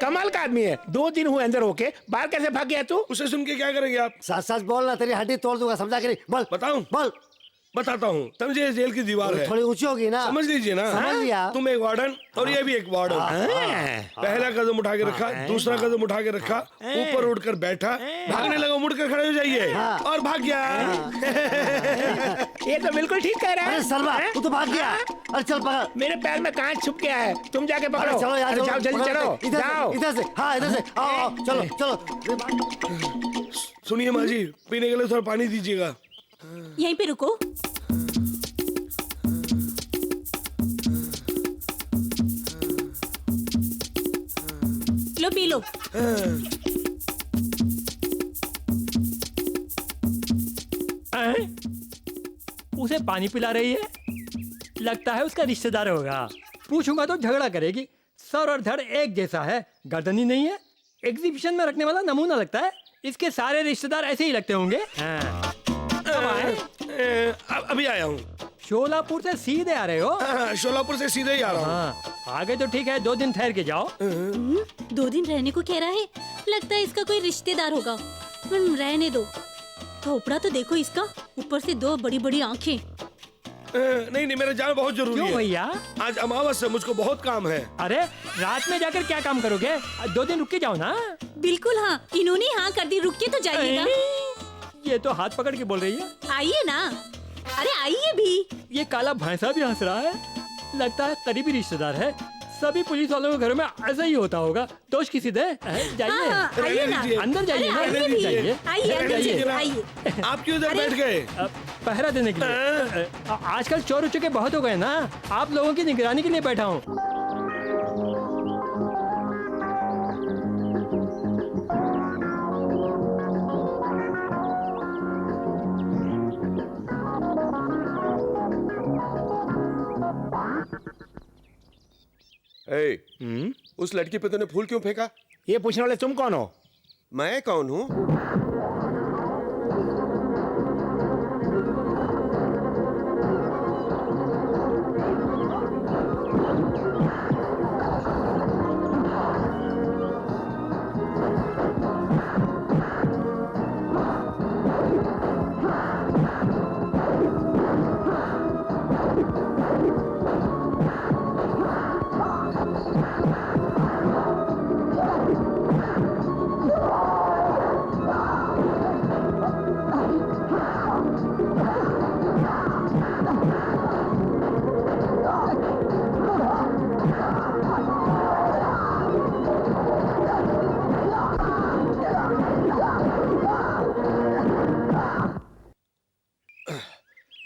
कमाल का आदमी है। 2 दिन हुए अंदर होके बाहर कैसे भाग गया तू? उसे सुन के क्या करेंगे आप? सच सच बोलना, तेरी हड्डी तोड़ दूंगा, समझा कि नहीं? बोल बताऊं? बोल। बताता हूँ। तब ये जेल की दीवार है, थोड़ी ऊंची होगी ना, समझ लीजिए ना। समझ लिया। तुम एक वार्डन और ये भी एक वार्डन। पहला कदम उठा के रखा, दूसरा कदम उठा के रखा, ऊपर उठकर बैठा, भागने लगा, मुड़कर खड़े हो जाइए और भाग गया। ये तो बिल्कुल ठीक कह रहा है। अरे सलमा, तू तो भाग गया। अरे चल पकड़। मेरे पैर में कांच छुप गया है, तुम जाके पकड़ो। अरे चलो यार, अरे जाओ जल्दी चलो, इधर जाओ। से, इधर से, हाँ इधर से, आओ चलो चलो। सुनिए माँ जी, पीने के लिए थोड़ा पानी दीजिएगा। यहीं पे रुको। लो पी लो। उसे पानी पिला रही है, लगता है उसका रिश्तेदार होगा। पूछूंगा तो झगड़ा करेगी। सर और धड़ एक जैसा है, गर्दन ही नहीं है। एग्जीबिशन में रखने वाला नमूना लगता है। इसके सारे रिश्तेदार ऐसे ही लगते होंगे। हाँ। अभी आया हूँ। शोलापुर से सीधे आ रहे हो? शोलापुर से सीधे ही आ रहा हूँ। हाँ, आगे तो ठीक है, 2 दिन ठहर के जाओ। 2 दिन रहने को कह रहा है, लगता है इसका कोई रिश्तेदार होगा। रहने दो। खोपड़ा तो देखो इसका, ऊपर से 2 बड़ी बड़ी आंखें। नहीं नहीं, मेरा जाना बहुत जरूरी है। क्यों भैया? आज अमावस है, मुझको बहुत काम है। अरे रात में जाकर क्या काम करोगे? 2 दिन रुक के जाओ ना। बिल्कुल हाँ, इन्होंने हाँ कर दी, रुक के तो जाइएगा। ये तो हाथ पकड़ के बोल रही है। आइए ना, अरे आइए भी। ये काला भैंसा भी हंस रहा है, लगता है करीबी रिश्तेदार है। सभी पुलिस वालों के घरों में ऐसा ही होता होगा। दोष किसी दे। जाइए हाँ, आइए ना, अंदर जाइए ना, आइए भी। जाइए। आइए अंदर जाइए। आइए। आप क्यों इधर बैठ गए? पहरा देने के लिए। आजकल चोर उचके बहुत हो गए ना, आप लोगों की निगरानी के लिए बैठा हूँ। उस लड़की पे तूने फूल क्यों फेंका? ये पूछने वाले तुम कौन हो? मैं कौन हूँ?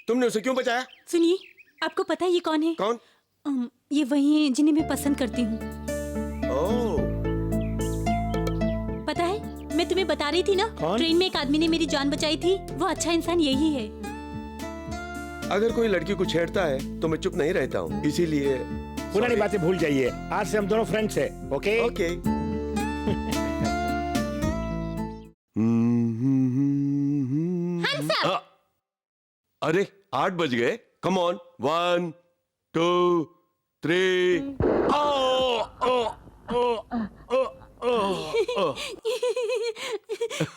तुमने उसे क्यों बचाया? सुनिए, आपको पता है ये कौन है? कौन? ये वही हैं जिन्हें मैं पसंद करती हूँ। ओह, पता है, मैं तुम्हें बता रही थी ना, कौन? ट्रेन में एक आदमी ने मेरी जान बचाई थी। वो अच्छा इंसान यही है। अगर कोई लड़की को छेड़ता है तो मैं चुप नहीं रहता हूँ, इसीलिए पुरानी बातें भूल जाइए, आज से हम दोनों फ्रेंड्स हैं, ओके? ओके। Hands up! अरे 8 बज गए। Come on, 1 2 3।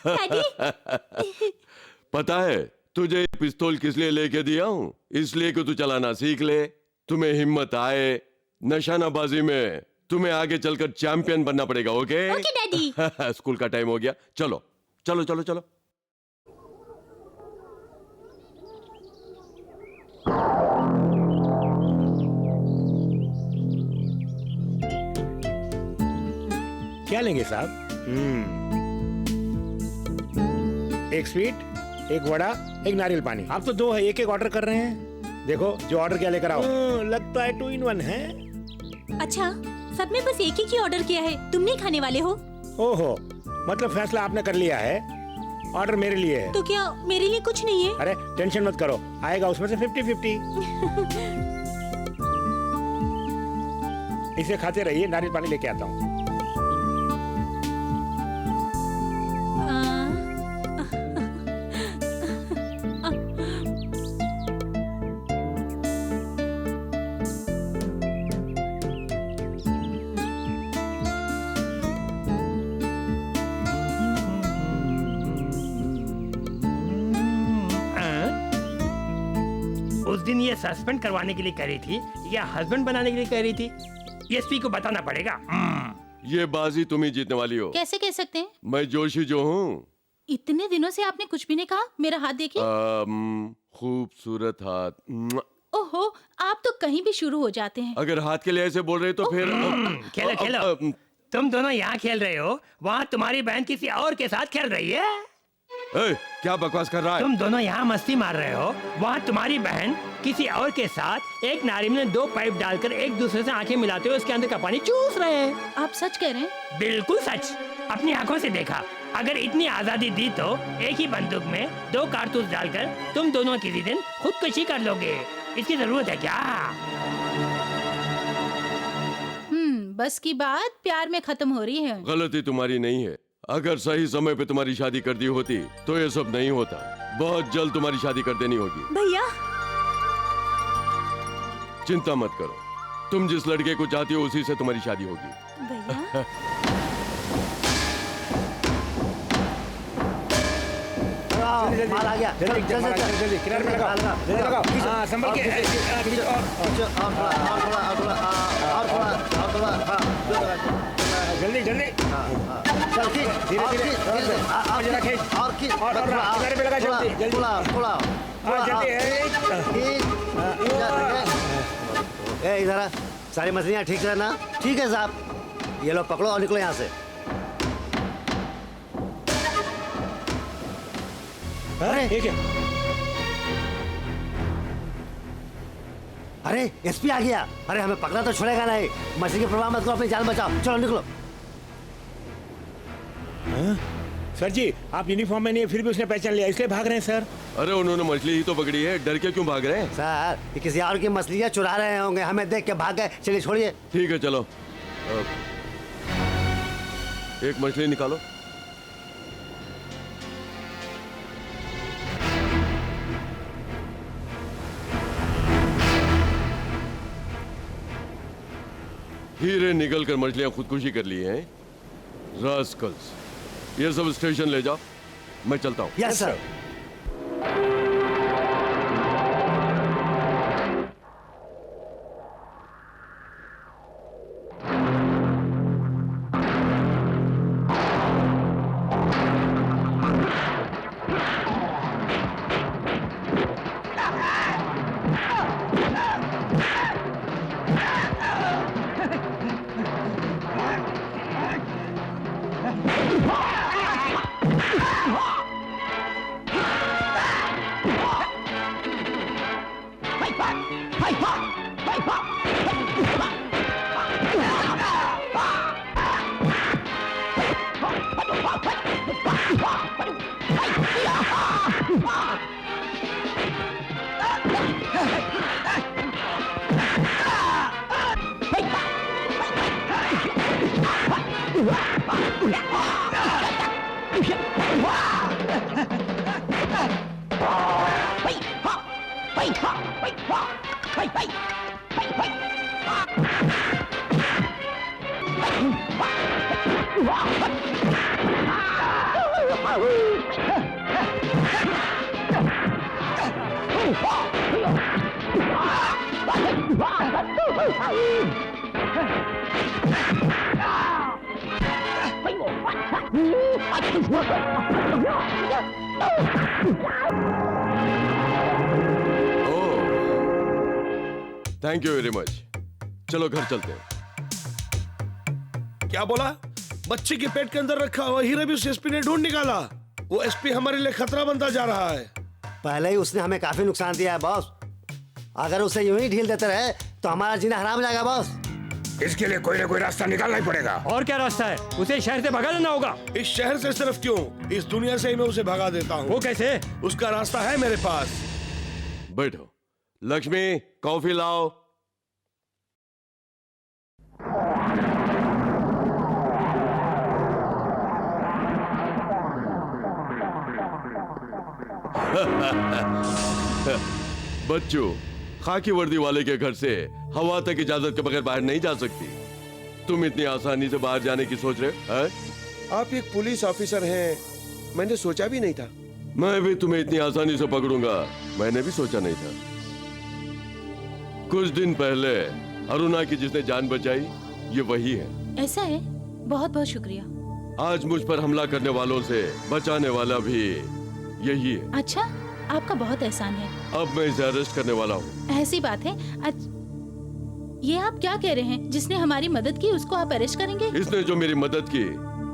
डैडी, पता है तुझे ये पिस्तौल किस लिए लेके दिया हूँ? इसलिए कि तू चलाना सीख ले, तुम्हें हिम्मत आए। निशानाबाजी में तुम्हें आगे चलकर चैंपियन बनना पड़ेगा, ओके? Okay daddy. स्कूल का टाइम हो गया, चलो चलो चलो चलो। क्या लेंगे साहब? एक स्वीट, एक वड़ा, एक नारियल पानी। आप तो दो है, एक एक ऑर्डर कर रहे हैं। देखो जो ऑर्डर किया लेकर आओ। लगता है 2 in 1 है। अच्छा, सब में बस एक ही ऑर्डर किया है, तुम नहीं खाने वाले हो? ओहो, मतलब फैसला आपने कर लिया है, ऑर्डर मेरे लिए है। तो क्या मेरे लिए कुछ नहीं है? अरे टेंशन मत करो, आएगा उसमें से 50-50। इसे खाते रहिए, नारियल पानी लेके आता हूँ। उस दिन ये सस्पेंड करवाने के लिए कह रही थी या हस्बैंड बनाने के लिए कह रही थी? एसपी को बताना पड़ेगा। ये बाजी तुम ही जीतने वाली हो। कैसे कह सकते हैं? मैं जोशी जो हूँ। इतने दिनों से आपने कुछ भी नहीं कहा। मेरा हाथ देखिए। खूबसूरत हाथ। ओहो, आप तो कहीं भी शुरू हो जाते हैं। अगर हाथ के लिए ऐसे बोल रहे तो फिर खेलो खेलो, तुम दोनों यहाँ खेल रहे हो, वहाँ तुम्हारी बहन किसी और के साथ खेल रही है। क्या बकवास कर रहा है? तुम दोनों यहाँ मस्ती मार रहे हो, वहाँ तुम्हारी बहन किसी और के साथ एक नारी में 2 पाइप डालकर एक दूसरे से आंखें मिलाते हुए उसके अंदर का पानी चूस रहे हैं। आप सच कह रहे हैं? बिल्कुल सच, अपनी आंखों से देखा। अगर इतनी आजादी दी तो एक ही बंदूक में 2 कारतूस डालकर तुम दोनों किसी दिन खुदकुशी कर लोगे। इसकी जरूरत है क्या? बस की बात प्यार में खत्म हो रही है। गलती तुम्हारी नहीं है। अगर सही समय पे तुम्हारी शादी कर दी होती तो ये सब नहीं होता। बहुत जल्द तुम्हारी शादी कर देनी होगी। भैया, चिंता मत करो, तुम जिस लड़के को चाहती हो उसी से तुम्हारी शादी होगी। भैया। माल आ गया। जल्दी किनारे पे लगाओ, जल्दी लगाओ। हाँ, संभल के। जल्दी जल्दी, चल खींच, धीरे धीरे, जरा खींच। और खींच, और किनारे पे लगा, जल्दी जल्दी। हाँ, जल्दी ए इधर आ, सारी मछलियाँ ठीक है ना? ठीक है साहब, ये लो पकड़ो और निकलो यहाँ से। अरे ठीक है। अरे एसपी आ गया। अरे हमें पकड़ा तो छोड़ेगा नहीं। मछली की परवाह मत करो, अपनी जान बचाओ। चलो निकलो। सर जी, आप यूनिफॉर्म में नहीं है, फिर भी उसने पहचान लिया, इसलिए भाग रहे हैं सर। अरे उन्होंने मछली ही तो पकड़ी है, डर के क्यों भाग रहे हैं? सर, ये किसी और की मछलियाँ चुरा रहे होंगे, हमें देख के भाग गए। चलिए छोड़िए। ठीक है चलो, एक मछली निकालो। हीरे निकल कर मछलियां खुदकुशी कर ली हैं। रास्कल्स, ये सब स्टेशन ले जाओ, मैं चलता हूँ। Yes sir. Thank you very much. चलो घर चलते हैं। क्या बोला? बच्चे के पेट के अंदर रखा हुआ हीरा भी उस एसपी ने ढूंढ निकाला। वो एसपी हमारे लिए खतरा बनता जा रहा है। पहले ही उसने हमें काफी नुकसान दिया है बॉस। अगर उसे यूं ही ढील देते रहे तो हमारा जीना हराम हो जाएगा बॉस। इसके लिए कोई ना कोई रास्ता निकालना ही पड़ेगा। और क्या रास्ता है? उसे शहर से भगा देना होगा। इस शहर से सिर्फ क्यों, इस दुनिया से ही मैं उसे भगा देता हूँ। वो कैसे? उसका रास्ता है मेरे पास। बैठो। लक्ष्मी, कॉफी लाओ। बच्चों, खाकी वर्दी वाले के घर से हवा तक इजाजत के बगैर बाहर नहीं जा सकती। तुम इतनी आसानी से बाहर जाने की सोच रहे हो? आप एक पुलिस ऑफिसर हैं, मैंने सोचा भी नहीं था। मैं भी तुम्हें इतनी आसानी से पकड़ूंगा, मैंने भी सोचा नहीं था। कुछ दिन पहले अरुणा की जिसने जान बचाई, ये वही है। ऐसा है? बहुत बहुत शुक्रिया। आज मुझ पर हमला करने वालों से बचाने वाला भी यही है। अच्छा, आपका बहुत एहसान है। अब मैं इसे अरेस्ट करने वाला हूँ। ऐसी बात है? ये आप क्या कह रहे हैं? जिसने हमारी मदद की उसको आप अरेस्ट करेंगे? इसने जो मेरी मदद की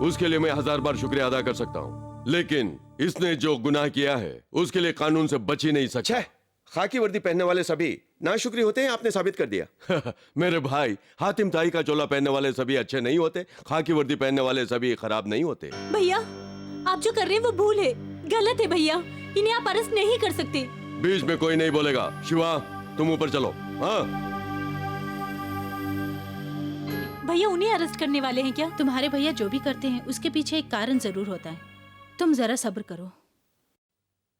उसके लिए मैं 1000 बार शुक्रिया अदा कर सकता हूँ, लेकिन इसने जो गुनाह किया है उसके लिए कानून से बच ही नहीं सकता। खाकी वर्दी पहनने वाले सभी नाशुक्री होते हैं, आपने साबित कर दिया। मेरे भाई, हातिम ताई का चोला पहनने वाले सभी अच्छे नहीं होते, खाकी वर्दी पहनने वाले सभी खराब नहीं होते। भैया, आप जो कर रहे हैं वो भूल है, गलत है भैया। इन्हें आप अरेस्ट नहीं कर सकते। बीच में कोई नहीं बोलेगा। शिवा, तुम ऊपर चलो। हाँ भैया, उन्हें अरेस्ट करने वाले हैं क्या? तुम्हारे भैया जो भी करते हैं उसके पीछे एक कारण जरूर होता है। तुम जरा सब्र करो।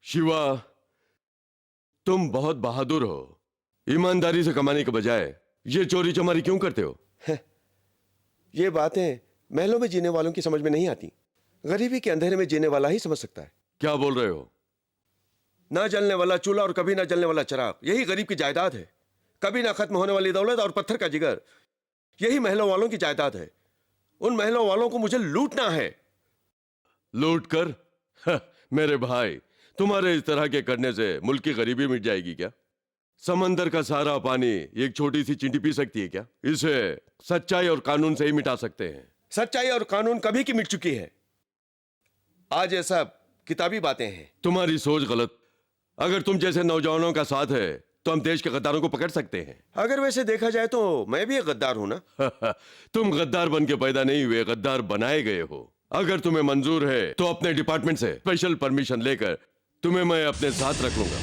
शिवा, तुम बहुत बहादुर हो। ईमानदारी से कमाने के बजाय ये चोरी चमारी क्यों करते हो? ये बातें महलों में जीने वालों की समझ में नहीं आती। गरीबी के अंधेरे में जीने वाला ही समझ सकता है। क्या बोल रहे हो? ना जलने वाला चूल्हा और कभी ना जलने वाला चिराग, यही गरीब की जायदाद है। कभी ना खत्म होने वाली दौलत और पत्थर का जिगर, यही महलों वालों की जायदाद है। उन महलों वालों को मुझे लूटना है। लूट कर? मेरे भाई, तुम्हारे इस तरह के करने से मुल्क की गरीबी मिट जाएगी क्या? समंदर का सारा पानी एक छोटी सी चींटी पी सकती है क्या? इसे सच्चाई और कानून से ही मिटा सकते हैं। सच्चाई और कानून कभी की मिट चुकी है। आज ये सब किताबी बातें हैं। तुम्हारी सोच गलत। अगर तुम जैसे नौजवानों का साथ है तो हम देश के गद्दारों को पकड़ सकते हैं। अगर वैसे देखा जाए तो मैं भी एक गद्दार हूं ना। तुम गद्दार बन के पैदा नहीं हुए, गद्दार बनाए गए हो। अगर तुम्हें मंजूर है तो अपने डिपार्टमेंट से स्पेशल परमिशन लेकर तुम्हें मैं अपने साथ रखूंगा।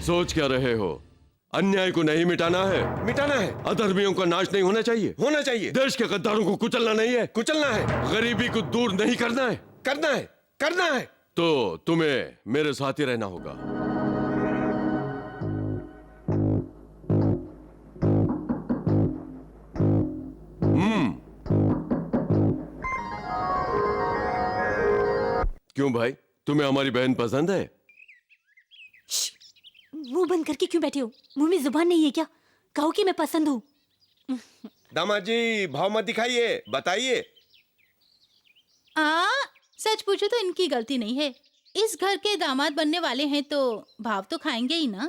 सोच क्या रहे हो? अन्याय को नहीं मिटाना है, मिटाना है। अधर्मियों का नाश नहीं होना चाहिए, होना चाहिए। देश के गद्दारों को कुचलना नहीं है, कुचलना है। गरीबी को दूर नहीं करना है, करना है, करना है। तो तुम्हें मेरे साथ ही रहना होगा। क्यों भाई, तुम्हें हमारी बहन पसंद है? मुंह बंद करके क्यों बैठे हो? मुंह में जुबान नहीं है क्या? कहो कि मैं पसंद हूँ। दामाद जी, भाव मत दिखाइए, बताइए। सच पूछो तो इनकी गलती नहीं है। इस घर के दामाद बनने वाले हैं तो भाव तो खाएंगे ही ना।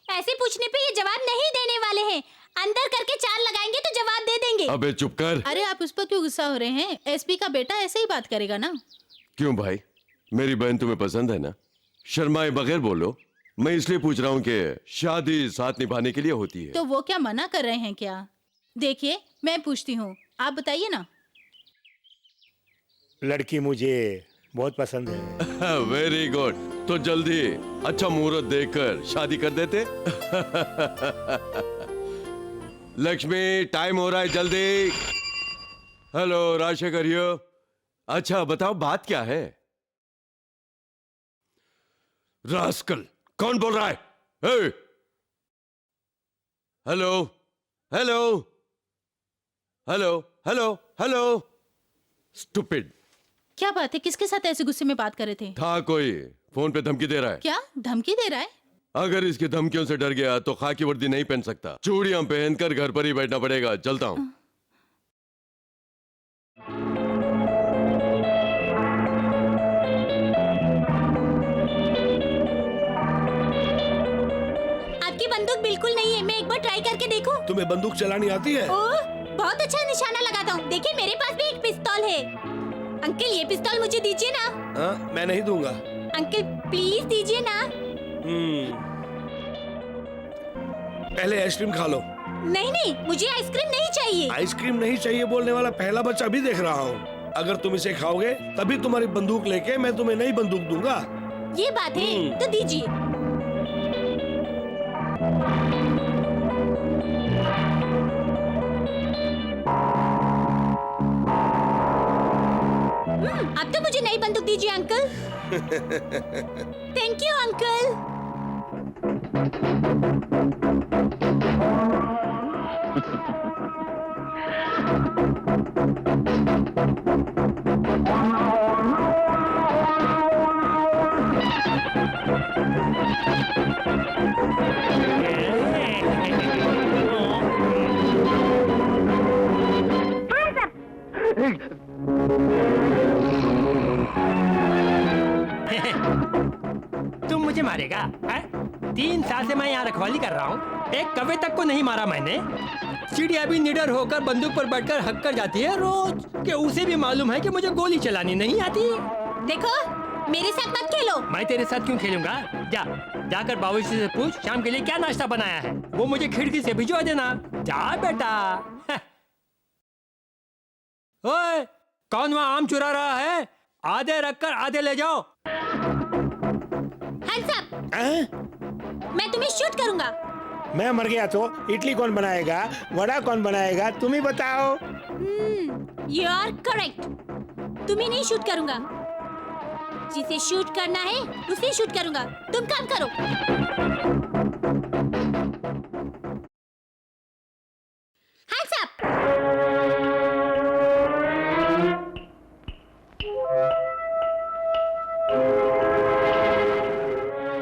ऐसे पूछने पे ये जवाब नहीं देने वाले हैं। अंदर करके चाल लगाएंगे तो जवाब दे देंगे। अबे चुप कर। अरे आप उस पर क्यों गुस्सा हो रहे हैं? एसपी का बेटा ऐसे ही बात करेगा ना। क्यों भाई, मेरी बहन तुम्हें पसंद है ना? शर्माए बगैर बोलो। मैं इसलिए पूछ रहा हूँ कि शादी साथ निभाने के लिए होती है। तो वो क्या मना कर रहे हैं क्या? देखिए, मैं पूछती हूँ, आप बताइए ना। लड़की मुझे बहुत पसंद है। Very good. तो जल्दी अच्छा मुहूर्त देखकर शादी कर देते। लक्ष्मी, टाइम हो रहा है, जल्दी। Hello, Rajshekhar here. अच्छा बताओ, बात क्या है? रास्कल, कौन बोल रहा है? Hey! Hello hello hello hello hello. Stupid. क्या बात है, किसके साथ ऐसे गुस्से में बात कर रहे थे? था कोई, फोन पे धमकी दे रहा है। क्या धमकी दे रहा है? अगर इसकी धमकियों से डर गया तो खाकी वर्दी नहीं पहन सकता, चूड़ियां पहनकर घर पर ही बैठना पड़ेगा। चलता हूं। आपकी बंदूक बिल्कुल नहीं है, मैं एक बार ट्राई करके देखूं? तुम्हें बंदूक चलानी आती है? ओह, बहुत अच्छा निशाना लगाता हूँ। देखिए, मेरे पास भी एक पिस्तौल है। अंकल, ये पिस्तौल मुझे दीजिए ना। हाँ, मैं नहीं दूंगा। अंकल प्लीज दीजिए ना। पहले आइसक्रीम खा लो। नहीं नहीं, मुझे आइसक्रीम नहीं चाहिए। आइसक्रीम नहीं चाहिए बोलने वाला पहला बच्चा भी देख रहा हूँ। अगर तुम इसे खाओगे तभी तुम्हारी बंदूक लेके मैं तुम्हें नई बंदूक दूंगा। ये बात है, तो दीजिए। अब तो मुझे नई बंदूक दीजिए अंकल। Thank you uncle. तुम मुझे मारेगा? है? 3 साल से मैं यहाँ रखवाली कर रहा हूँ, एक कौवे तक को नहीं मारा मैंने। चिड़िया भी निडर होकर बंदूक पर बैठकर हक कर जाती है रोज, कि उसे भी मालूम है कि मुझे गोली चलानी नहीं आती। देखो, मेरे साथ मत खेलो। मैं तेरे साथ क्यों खेलूंगा? जाकर बाबूजी से पूछ शाम के लिए क्या नाश्ता बनाया है, वो मुझे खिड़की से भिजवा देना। जा बेटा। ओए, कौन वहाँ आम चुरा रहा है? आधे रखकर आधे ले जाओ। हंस अप। मैं तुम्हें शूट करूंगा। मैं मर गया तो इडली कौन बनाएगा, वड़ा कौन बनाएगा, तुम ही बताओ। You are correct. तुम्हें नहीं शूट करूंगा, जिसे शूट करना है उसे शूट करूंगा। तुम काम करो। Hands up.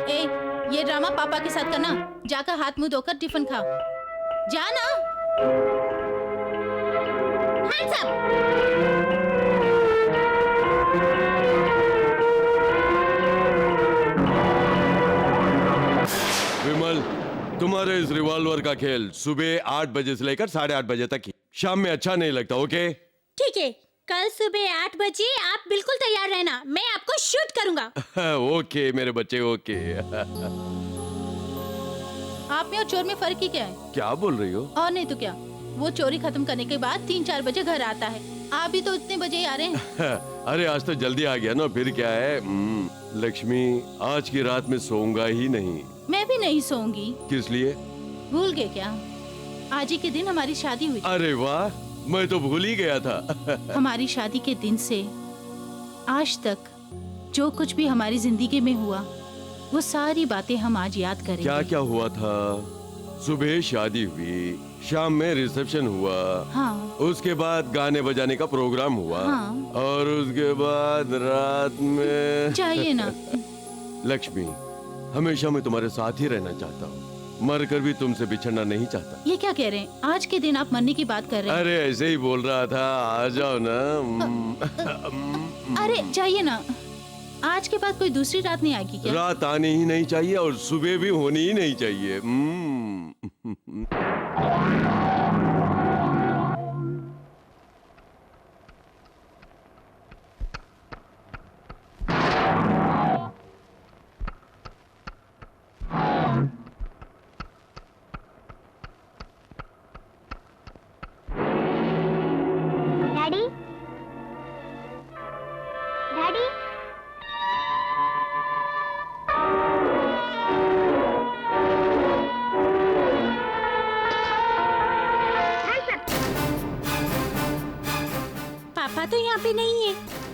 ए, ये ड्रामा पापा के साथ करना। जाकर हाथ मुंह धोकर टिफिन खाओ। जाना। Hands up. विमल, तुम्हारे इस रिवॉल्वर का खेल सुबह 8 बजे से लेकर 8:30 बजे तक ही। शाम में अच्छा नहीं लगता। ओके? ठीक है, कल सुबह 8 बजे आप बिल्कुल तैयार रहना, मैं आपको शूट करूंगा। ओके मेरे बच्चे, ओके। आप में और चोर में फर्क ही क्या है? क्या बोल रही हो? और नहीं तो क्या, वो चोरी खत्म करने के बाद 3-4 बजे घर आता है। आप भी तो इतने बजे ही आ रहे हैं। अरे आज तो जल्दी आ गया ना, फिर क्या है। लक्ष्मी, आज की रात में सोऊंगा ही नहीं। मैं भी नहीं सोऊंगी। किस लिए? भूल गए क्या? आज ही के दिन हमारी शादी हुई। अरे वाह, मैं तो भूल ही गया था। हमारी शादी के दिन से आज तक जो कुछ भी हमारी जिंदगी में हुआ, वो सारी बातें हम आज याद करेंगे। क्या क्या हुआ था? सुबह शादी हुई, शाम में रिसेप्शन हुआ, हाँ। उसके बाद गाने बजाने का प्रोग्राम हुआ, हाँ। और उसके बाद रात में चाहिए ना। लक्ष्मी, हमेशा मैं तुम्हारे साथ ही रहना चाहता हूँ, मरकर भी तुमसे बिछड़ना नहीं चाहता। ये क्या कह रहे हैं? आज के दिन आप मरने की बात कर रहे हैं। अरे ऐसे ही बोल रहा था, आ जाओ ना। अरे जाइए ना, आज के बाद कोई दूसरी रात नहीं आएगी क्या? रात आनी ही नहीं चाहिए और सुबह भी होनी ही नहीं चाहिए।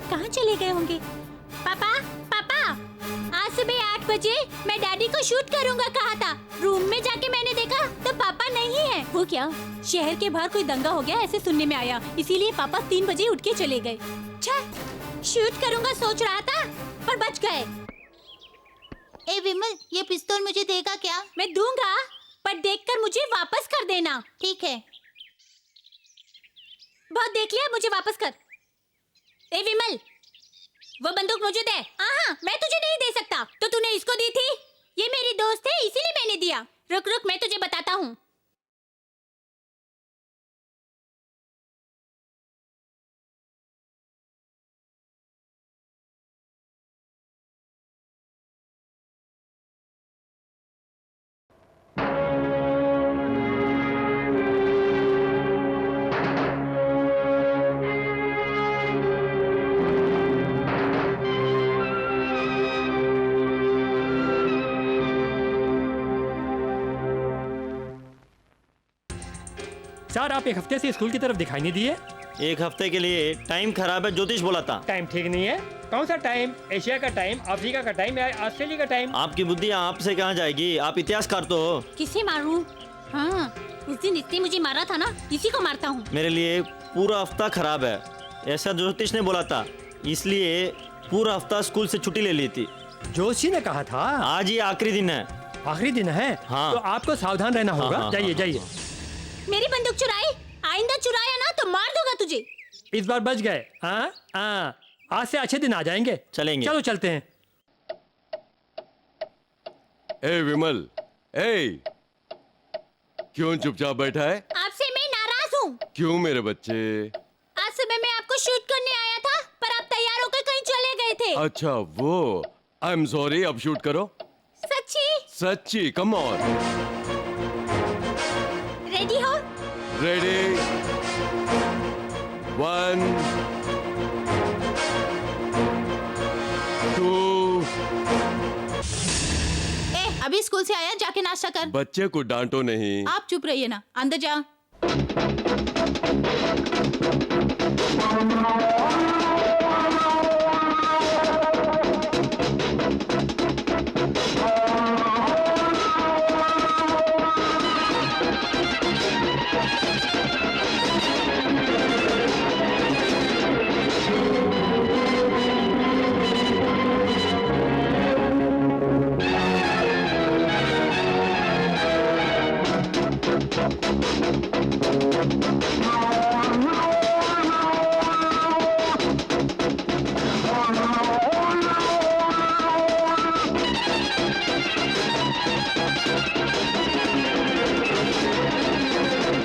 कहाँ चले गए होंगे? पापा, पापा, आज सुबह 8 बजे मैं डैडी को शूट करूँगा कहा था। रूम में जाके मैंने देखा तो पापा नहीं है। वो क्या, शहर के बाहर कोई दंगा हो गया ऐसे सुनने में आया, इसीलिए पापा 3 बजे उठ के चले गए। शूट करूँगा सोच रहा था पर बच गए। ए विमल, ये पिस्तौल मुझे देगा क्या? मैं दूंगा पर देखकर मुझे वापस कर देना। ठीक है। बहुत देख लिया, मुझे वापस कर। ए विमल, वो बंदूक मुझे दे। हाँ, मैं तुझे नहीं दे सकता। तो तूने इसको दी थी? ये मेरी दोस्त है इसीलिए मैंने दिया। रुक रुक, मैं तुझे बताता हूँ। सर, आप एक हफ्ते से स्कूल की तरफ दिखाई नहीं दिए। एक हफ्ते के लिए टाइम खराब है, ज्योतिष बोला था। टाइम ठीक नहीं है? कौन सा टाइम? एशिया का टाइम, अफ्रीका का टाइम या ऑस्ट्रेलिया का टाइम? आपकी बुद्धि आपसे कहाँ जाएगी? आप इतिहासकार तो हो। किसे मारूं? हाँ, उस दिन इसने मुझे मारा था ना, इसी को मारता हूँ। मेरे लिए पूरा हफ्ता खराब है, ऐसा ज्योतिष ने बोला था, इसलिए पूरा हफ्ता स्कूल से छुट्टी ले ली थी। जोशी ने कहा था आज ये आखिरी दिन है। आखिरी दिन है? हाँ। तो आपको सावधान रहना होगा। हाँ, जाइए हाँ, जाइए। मेरी बंदूक चुराई, आइंदा चुराया ना तो मार दूंगा तुझे। इस बार बच गए। हाँ हाँ, आज से अच्छे दिन आ जाएंगे। चलेंगे। चलो चलते हैं। ए विमल, ए क्यों चुपचाप बैठा है? आपसे मैं नाराज हूँ। क्यों मेरे बच्चे? आज सुबह मैं आपको शूट करने आया था पर आप तैयार होकर कहीं चले गए थे। अच्छा वो, आई एम सॉरी, अब शूट करो। सच्ची? सच्ची, कम ऑन। रेडी हो? रेडी, 1 2। ए, अभी स्कूल से आया, जाके नाश्ता कर। बच्चे को डांटो नहीं। आप चुप रहिए ना, अंदर जा।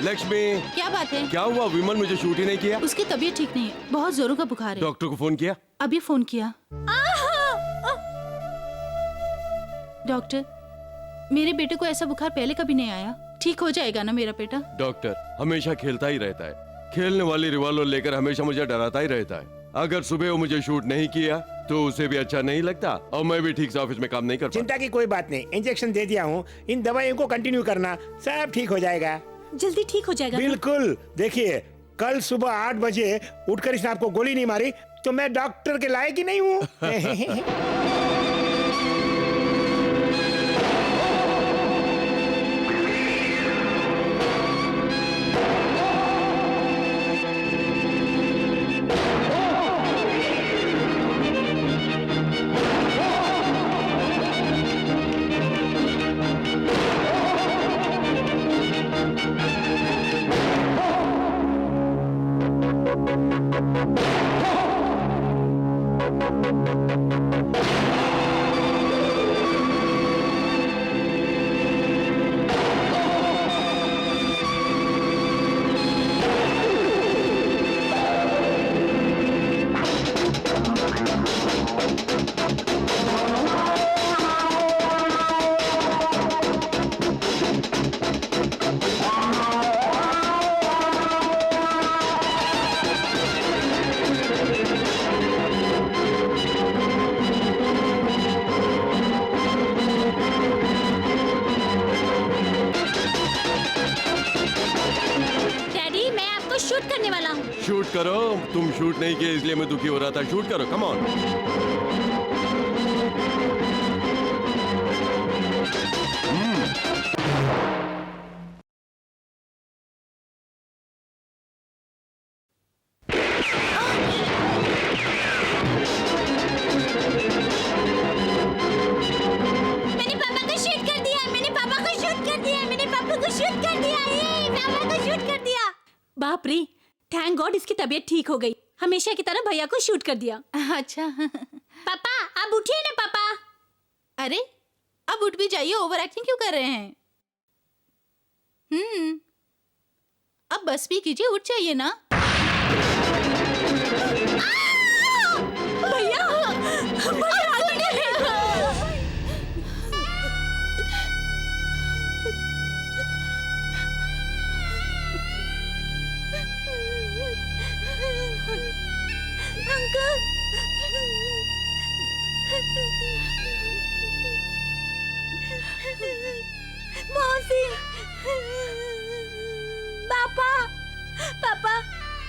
लक्ष्मी, क्या बात है? क्या हुआ? विमल मुझे शूट ही नहीं किया। उसकी तबीयत ठीक नहीं है, बहुत जोरों का बुखार है। डॉक्टर को फोन किया? अभी फोन किया। डॉक्टर, मेरे बेटे को ऐसा बुखार पहले कभी नहीं आया। ठीक हो जाएगा ना मेरा बेटा? डॉक्टर हमेशा खेलता ही रहता है, खेलने वाली रिवॉल्वर लेकर हमेशा मुझे डराता ही रहता है। अगर सुबह वो मुझे शूट नहीं किया तो उसे भी अच्छा नहीं लगता और मैं भी ठीक से ऑफिस में काम नहीं कर पाता। चिंता की कोई बात नहीं, इंजेक्शन दे दिया हूँ, इन दवाइयों को कंटिन्यू करना, सब ठीक हो जाएगा। जल्दी ठीक हो जाएगा। बिल्कुल। देखिए, कल सुबह 8 बजे उठकर इसने आपको गोली नहीं मारी तो मैं डॉक्टर के लायक ही नहीं हूँ। शूट करो। तुम शूट नहीं किए इसलिए मैं दुखी हो रहा था। शूट करो, कम ऑन। मैंने पापा को शूट कर दिया, मैंने पापा को शूट कर दिया, मैंने पापा को शूट कर दिया, ये पापा को शूट कर दिया। बाप रे, थैंक गॉड इसकी तबीयत ठीक हो गई। हमेशा की तरह भैया को शूट कर दिया। अच्छा। पापा अब उठिए ना पापा। अरे अब उठ भी जाइए, ओवर एक्टिंग क्यों कर रहे हैं? अब बस भी कीजिए, उठ जाइए ना। भैया मौसी, पापा, पापा,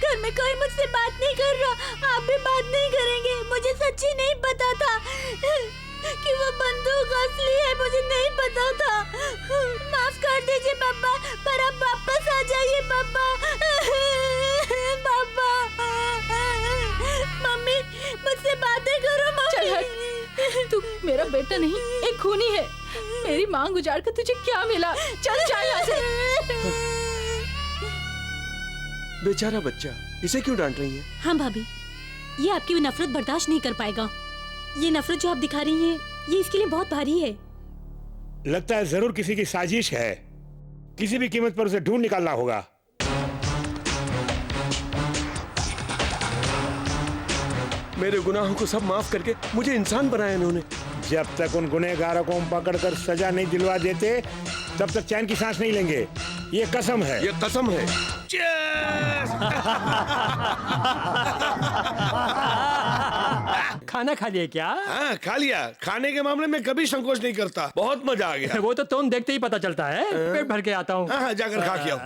घर में कोई मुझसे बात नहीं कर रहा। आप भी बात नहीं करेंगे। मुझे सच्ची नहीं पता था कि वो बंदूक असली है, मुझे नहीं पता था। माफ कर दीजिए पापा, पर आप वापस आ जाइए पापा। पापा, मम्मी मुझसे बातें करो मम्मी। चल हट, तू मेरा बेटा नहीं, एक खूनी है। मेरी मांग उजाड़ कर तुझे क्या मिला? चल जा यहाँ से। बेचारा बच्चा, इसे क्यों डांट रही है? हाँ भाभी, ये आपकी नफरत बर्दाश्त नहीं कर पाएगा। ये नफरत जो आप दिखा रही हैं, ये इसके लिए बहुत भारी है। लगता है जरूर किसी की साजिश है। किसी भी कीमत पर उसे ढूंढ निकालना होगा। मेरे गुनाहों को सब माफ करके मुझे इंसान बनाया इन्होंने। जब तक उन गुनहगारों को हम पकड़कर सजा नहीं दिलवा देते, तब तक चैन की सांस नहीं लेंगे। ये कसम है। ये कसम है। खाना खा लिया क्या? हाँ खा लिया। खाने के मामले में कभी संकोच नहीं करता। बहुत मजा आ गया। वो तो तुम देखते ही पता चलता है। पेट भर के आता हूँ। हाँ हाँ जाकर खा के आओ।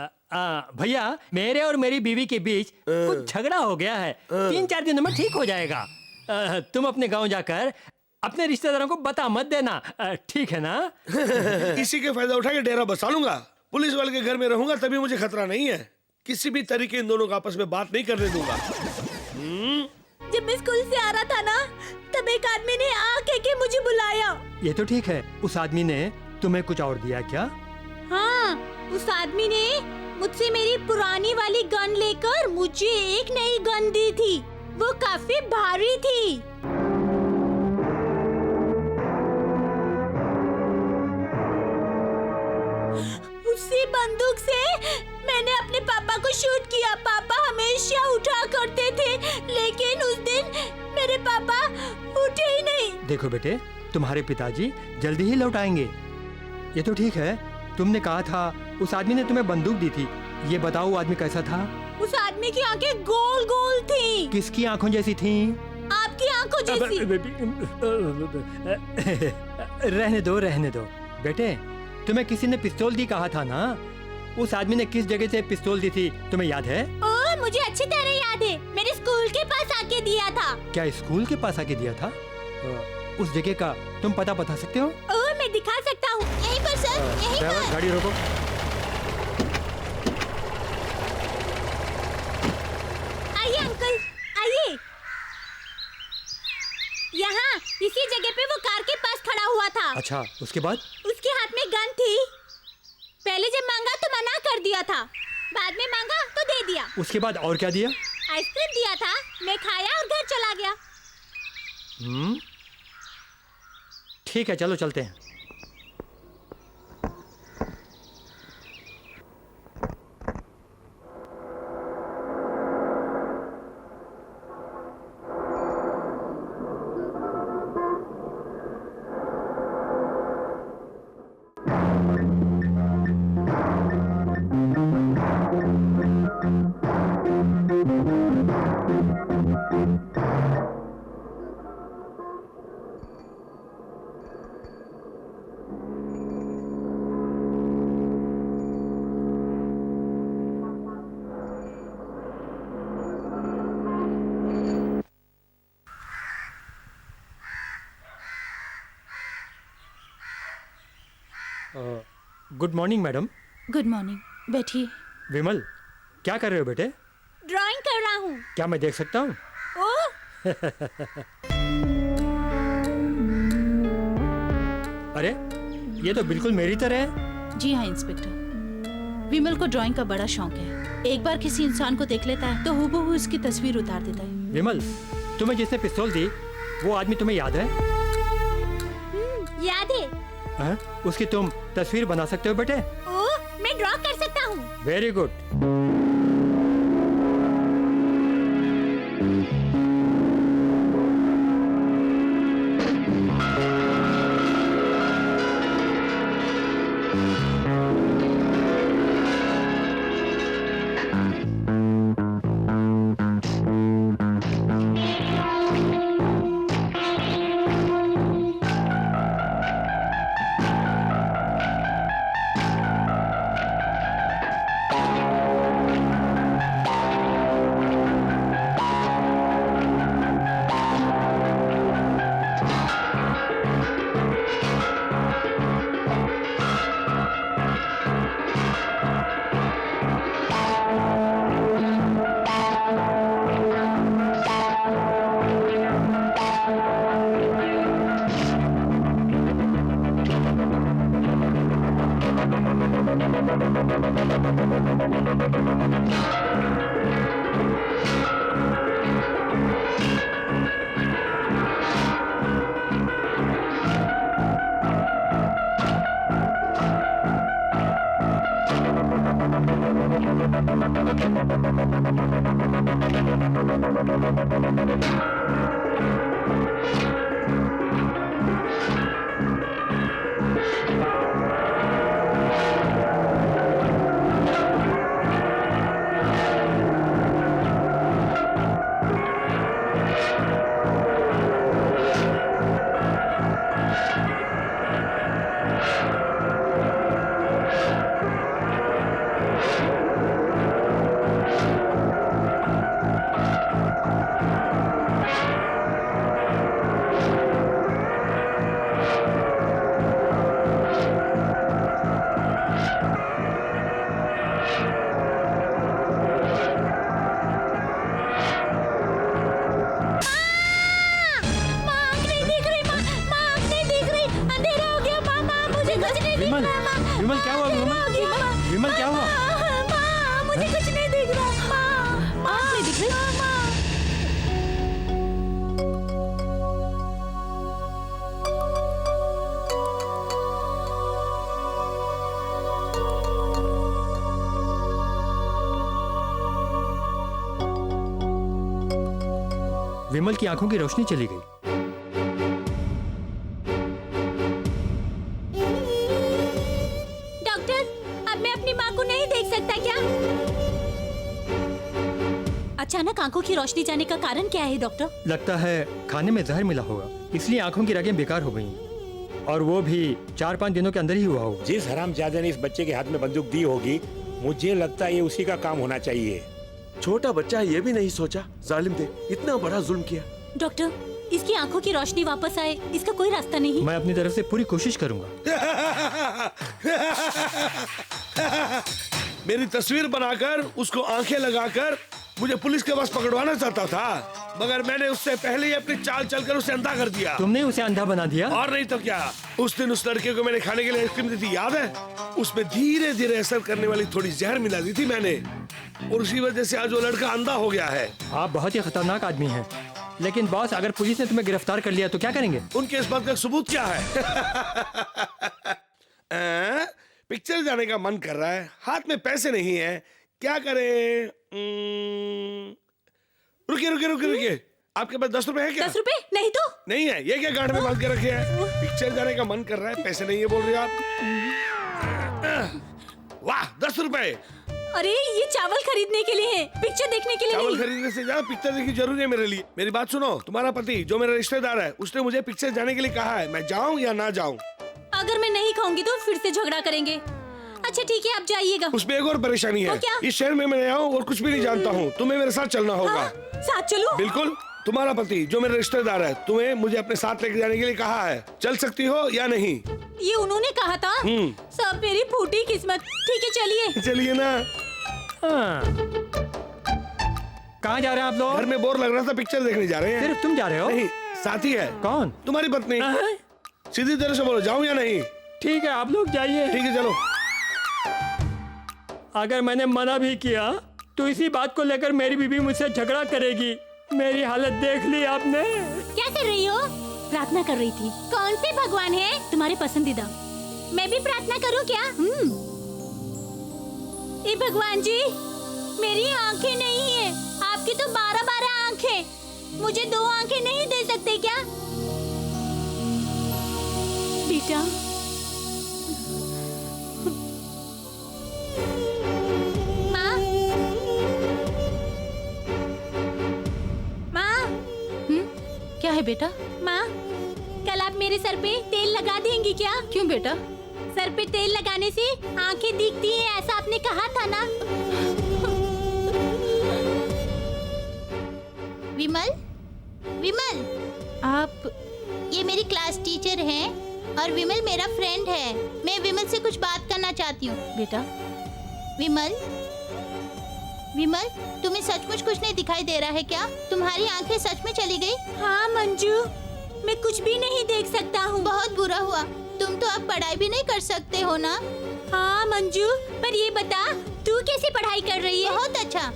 भैया, मेरे और मेरी बीवी के बीच कुछ झगड़ा हो गया है। 3-4 दिनों में ठीक हो जाएगा। तुम अपने गांव जाकर अपने रिश्तेदारों को बता मत देना, ठीक है ना? इसी के फायदा उठा के डेरा बसा लूंगा। पुलिस वाले के घर में रहूंगा तभी मुझे खतरा नहीं है। किसी भी तरीके इन दोनों को आपस में बात नहीं करने दूंगा। जब मैं स्कूल से आ रहा था ना, तब एक आदमी ने आके के मुझे बुलाया। ये तो ठीक है। उस आदमी ने तुम्हें कुछ और दिया क्या? हाँ, उस आदमी ने मुझसे मेरी पुरानी वाली गन लेकर मुझे एक नई गन दी थी। वो काफी भारी थी। उसी बंदूक से मैंने अपने पापा को शूट किया। पापा हमेशा उठा करते थे, लेकिन उस दिन मेरे पापा उठे ही नहीं। देखो बेटे, तुम्हारे पिताजी जल्दी ही लौट आएंगे। ये तो ठीक है। तुमने कहा था उस आदमी ने तुम्हें बंदूक दी थी। ये बताओ वो आदमी कैसा था? उस आदमी की आंखें गोल गोल थी। किसकी आंखों जैसी थी? आपकी आंखों जैसी। रहने दो, रहने दो बेटे। तुम्हें किसी ने पिस्तौल दी कहा था ना? उस आदमी ने किस जगह से पिस्तौल दी थी तुम्हें याद है? ओह, मुझे अच्छी तरह याद है। मेरे स्कूल के पास आके दिया था। क्या स्कूल के पास आके दिया था? उस जगह का तुम पता बता सकते हो? ओह, मैं दिखा सकता हूँ। यहीं पर सर, यहीं पर। गाड़ी रोको। आइए अंकल, आइए। यहाँ इसी जगह पे वो कार के पास खड़ा हुआ था। अच्छा, उसके बाद? उसके हाथ में गन थी। पहले जब मांगा तो मना कर दिया था, बाद में मांगा तो दे दिया। उसके बाद और क्या दिया? आइसक्रीम दिया था, मैं खाया और घर चला गया। ठीक है, चलो चलते हैं। Good morning madam. Good morning, बैठिए। विमल, क्या कर रहे हो बेटे? ड्राइंग कर रहा हूँ। क्या मैं देख सकता हूँ? ओह, अरे, ये तो बिल्कुल मेरी तरह है। जी हाँ इंस्पेक्टर, विमल को ड्राइंग का बड़ा शौक है। एक बार किसी इंसान को देख लेता है तो हूबहू उसकी तस्वीर उतार देता है। विमल, तुम्हें जिसने पिस्तौल दी वो आदमी तुम्हें याद है? याद है। हाँ? उसकी तुम तस्वीर बना सकते हो बेटे? ओह, मैं ड्रॉ कर सकता हूँ। Very good. विमल, विमल क्या हुआ? विमल, विमल क्या हुआ? मुझे कुछ नहीं दिख रहा। आँख नहीं दिख रही। विमल की आंखों की रोशनी चली गई। डॉक्टर, अब मैं अपनी माँ को नहीं देख सकता क्या? अचानक आंखों की रोशनी जाने का कारण क्या है डॉक्टर? लगता है खाने में जहर मिला होगा, इसलिए आंखों की रगें बेकार हो गई, और वो भी 4-5 दिनों के अंदर ही हुआ होगा। जिस हरामजादे ने इस बच्चे के हाथ में बंदूक दी होगी, मुझे लगता है ये उसी का काम होना चाहिए। छोटा बच्चा है, ये भी नहीं सोचा, जालिम थे, इतना बड़ा जुल्म किया। डॉक्टर, इसकी आंखों की रोशनी वापस आए, इसका कोई रास्ता नहीं? मैं अपनी तरफ से पूरी कोशिश करूंगा। मेरी तस्वीर बनाकर उसको आंखें लगाकर मुझे पुलिस के पास पकड़वाना चाहता था, मगर मैंने उससे पहले ही अपनी चाल चलकर उसे अंधा कर दिया। तुमने उसे अंधा बना दिया? और नहीं तो क्या। उस दिन उस लड़के को मैंने खाने के लिए आइसक्रीम दी थी, याद है? उसमें धीरे धीरे असर करने वाली थोड़ी जहर मिला दी थी मैंने, और उसी वजह से आज वो लड़का अंधा हो गया है। आप बहुत ही खतरनाक आदमी हैं। लेकिन बॉस, अगर पुलिस ने तुम्हें गिरफ्तार कर लिया तो क्या करेंगे? उनके इस बात का सबूत क्या है? पिक्चर जाने का मन कर रहा है, हाथ में पैसे नहीं है, क्या करें? रुकिए रुकिए रुकिए रुकिए, आपके पास 10 रुपए है क्या? 10 रुपए? नहीं तो? नहीं है, ये क्या गांठ में बांध के रखे हैं? पिक्चर जाने का मन कर रहा है, पैसे नहीं है बोल रहे आप। वाह, 10 रुपए। अरे ये चावल खरीदने के लिए है, पिक्चर देखने के लिए चावल नहीं। खरीदने से ज्यादा पिक्चर देखनी जरूरी है मेरे लिए। मेरी बात सुनो, तुम्हारा पति जो मेरा रिश्तेदार है, उसने मुझे पिक्चर जाने के लिए कहा है, मैं जाऊं या ना जाऊं? अगर मैं नहीं खाऊंगी तो फिर से झगड़ा करेंगे। अच्छा ठीक है, आप जाइएगा। उसमें एक और परेशानी है, क्या? इस शहर में मैं नया हूँ और कुछ भी नहीं जानता हूँ, तुम्हें मेरे साथ चलना होगा। साथ चलो? बिल्कुल, तुम्हारा पति जो मेरा रिश्तेदार है तुम्हें मुझे अपने साथ लेके जाने के लिए कहा है, चल सकती हो या नहीं? ये उन्होंने कहा था? सब मेरी फूटी किस्मत। ठीक है चलिए। चलिए ना। कहाँ जा रहे हैं आप लोग? घर में बोर लग रहा था, पिक्चर देखने जा रहे हैं। सिर्फ तुम जा रहे हो? नहीं, साथी है। कौन? तुम्हारी पत्नी। सीधी तरह से बोलो, जाऊं या नहीं? ठीक है आप लोग जाइए। ठीक है चलो। अगर मैंने मना भी किया तो इसी बात को लेकर मेरी बीवी मुझसे झगड़ा करेगी। मेरी हालत देख ली आपने। क्या कर रही हो? प्रार्थना कर रही थी। कौन से भगवान है तुम्हारे पसंदीदा? मैं भी प्रार्थना करूं क्या? ए भगवान जी, मेरी आंखें नहीं है, आपकी तो 12-12 आंखें। मुझे 2 आंखें नहीं दे सकते क्या? बेटा माँ, माँ, क्या है बेटा? माँ, कल आप मेरे सर पे तेल लगा देंगी क्या? क्यों बेटा? सर पे तेल लगाने से आंखें दिखती हैं, ऐसा आपने कहा था ना? विमल, विमल, आप ये मेरी क्लास टीचर हैं और विमल मेरा फ्रेंड है। मैं विमल से कुछ बात करना चाहती हूँ। बेटा, विमल, विमल, तुम्हें सचमुच कुछ नहीं दिखाई दे रहा है क्या? तुम्हारी आंखें सच में चली गई? हाँ मंजू, मैं कुछ भी नहीं देख सकता हूँ। बहुत बुरा हुआ। तुम तो अब पढ़ाई भी नहीं कर सकते हो ना? हाँ मंजू, पर ये बता तू कैसे पढ़ाई कर रही है? बहुत अच्छा।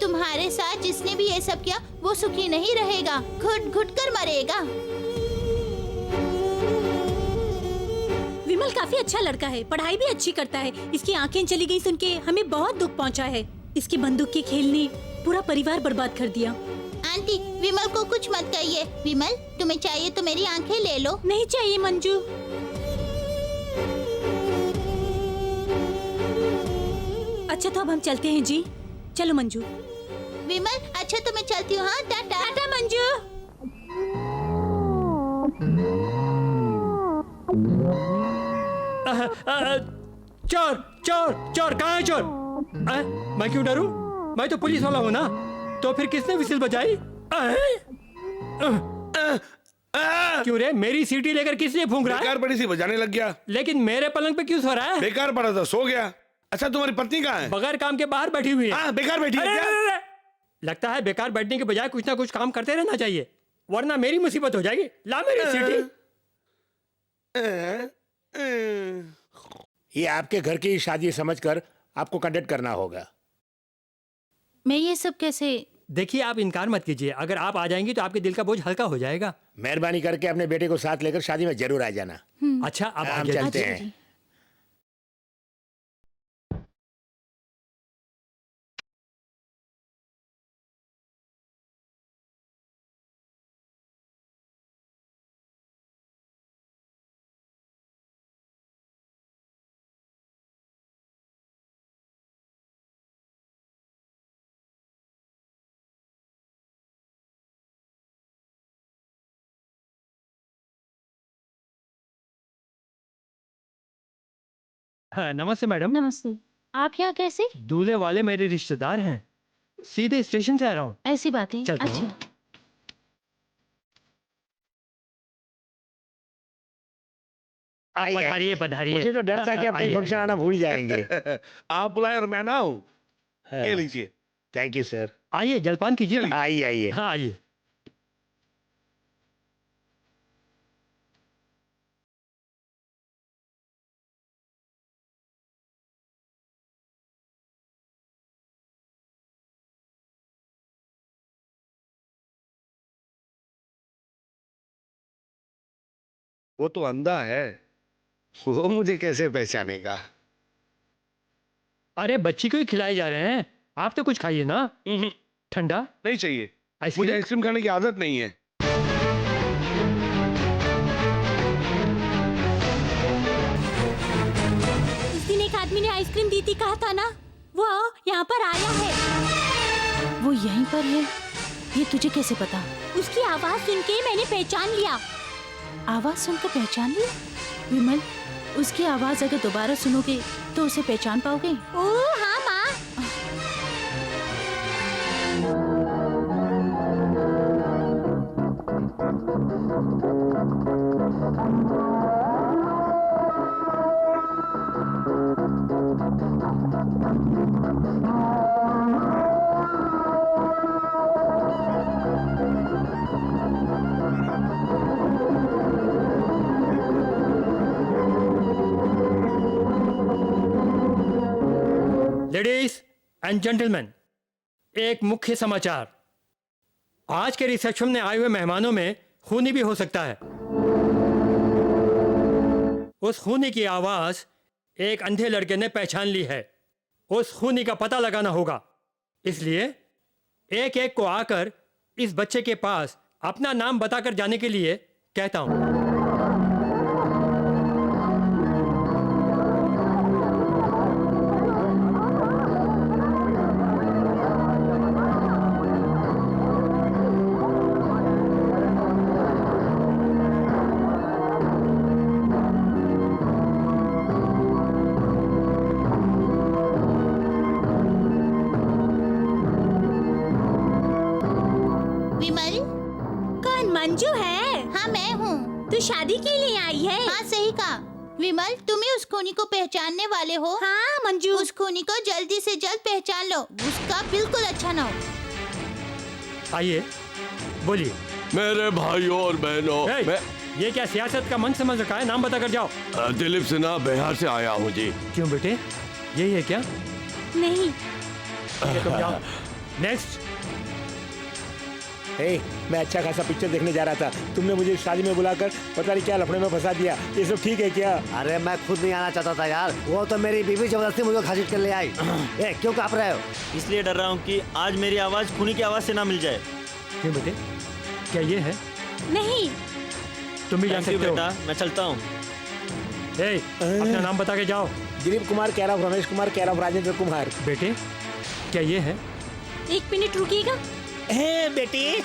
तुम्हारे साथ जिसने भी ये सब किया वो सुखी नहीं रहेगा, घुट घुट कर मरेगा। विमल काफी अच्छा लड़का है, पढ़ाई भी अच्छी करता है। इसकी आंखें चली गई सुन के हमें बहुत दुख पहुंचा है। इसकी बंदूक के खेल ने पूरा परिवार बर्बाद कर दिया। आंटी, विमल को कुछ मत कहिए। विमल, तुम्हें चाहिए तो मेरी आंखें ले लो। नहीं चाहिए मंजू। अच्छा तो अब हम चलते हैं जी। चलो मंजू। विमल, अच्छा तो मैं चलती हूँ। हाँ, टाटा। टाटा मंजू। चोर चोर चोर, कहाँ है चोर? मैं क्यों डरूं? मैं तो पुलिस वाला हूँ ना। तो फिर किसने विसिल बजाई? क्यों रे, मेरी सीटी लेकर किस लिए फूंक रहा है? बेकार पड़ी सी बजाने लग गया। लेकिन मेरे पलंग पे क्यों सो रहा है? बेकार पड़ा था, सो गया। अच्छा तुम्हारी पत्नी कहाँ है? बगैर काम के बाहर बैठी हुई है। हाँ, बेकार बैठी है अरे, क्या? अरे, अरे, लगता है बेकार बैठने के बजाय कुछ ना कुछ काम करते रहना चाहिए, वरना मेरी मुसीबत हो जाएगी। ला मेरी सीटी। ये आपके घर की शादी समझकर आपको कंडक्ट करना होगा। मैं ये सब कैसे? देखिए आप इनकार मत कीजिए, अगर आप आ जाएंगी तो आपके दिल का बोझ हल्का हो जाएगा। मेहरबानी करके अपने बेटे को साथ लेकर शादी में जरूर आ जाना। अच्छा आप हम आगे चलते अच्छा, हैं। जी। हाँ, नमस्ते मैडम। नमस्ते। आप यहाँ कैसे? दूल्हे वाले मेरे रिश्तेदार हैं, सीधे स्टेशन से आ रहा हूँ। ऐसी बात है? चलता हूँ। अच्छा। पधारिए पधारिए। मुझे तो डर था कि अपने फंक्शन आना भूल जाएंगे। आप बुलाए और मैं ना हूँ। ये लीजिए। Thank you sir. आइए जलपान कीजिए। आइए आइए। हाँ आइए। वो तो अंधा है, वो मुझे कैसे पहचानेगा? अरे बच्ची को ही खिलाए जा रहे हैं, आप तो कुछ खाइए ना। ठंडा नहीं चाहिए, आइसक्रीम? मुझे आइसक्रीम खाने की आदत नहीं है। उस दिन एक आदमी ने आइसक्रीम दी थी, कहा था ना, वो यहाँ पर आया है। वो यहीं पर है? ये तुझे कैसे पता? उसकी आवाज सुन के मैंने पहचान लिया। आवाज सुनकर पहचान लिया? विमल, उसकी आवाज अगर दोबारा सुनोगे तो उसे पहचान पाओगे? ओह हाँ माँ। लेडीज एंड जेंटलमैन, एक मुख्य समाचार। आज के रिसेप्शन में आए हुए मेहमानों में खूनी भी हो सकता है। उस खूनी की आवाज एक अंधे लड़के ने पहचान ली है। उस खूनी का पता लगाना होगा, इसलिए एक एक को आकर इस बच्चे के पास अपना नाम बताकर जाने के लिए कहता हूं। विमल, कौन मंजू है? हाँ मैं हूँ। तू शादी के लिए आई है? हाँ सही कहा। विमल, तुम ही उस खूनी को पहचानने वाले हो? हाँ मंजू। उस खूनी को जल्दी से जल्द पहचान लो, उसका बिल्कुल अच्छा ना हो। आइए, बोलिए। मेरे भाइयों और बहनों, मैं ये क्या सियासत का मंच समझ रखा है? नाम बता कर जाओ। दिलीप सिन्हा, बिहार से आया हूँ जी। क्यों बेटे, यही है क्या? नहीं। तुम जाओ। नेक्स्ट। हे, मैं अच्छा खासा पिक्चर देखने जा रहा था, तुमने मुझे शादी में बुलाकर पता नहीं क्या लफड़े में फंसा दिया। ये सब ठीक है क्या? अरे मैं खुद नहीं आना चाहता था यार, वो तो मेरी बीवी जबरदस्ती मुझे घसीट कर ले आई। क्यों कांप रहे हो? इसलिए डर रहा हूँ कि आज मेरी आवाज़ खूनी की आवाज़ से ना मिल जाए। क्यों बेटे, क्या ये है? नहीं। तुम भी जा Thank you सकते हो। बेटा, मैं चलता हूँ। अपना नाम बता के जाओ। Dilip Kumar, care of Ramesh Kumar, care of Rajendra Kumar. बेटे, क्या ये है? एक मिनट रुकिएगा। बेटी,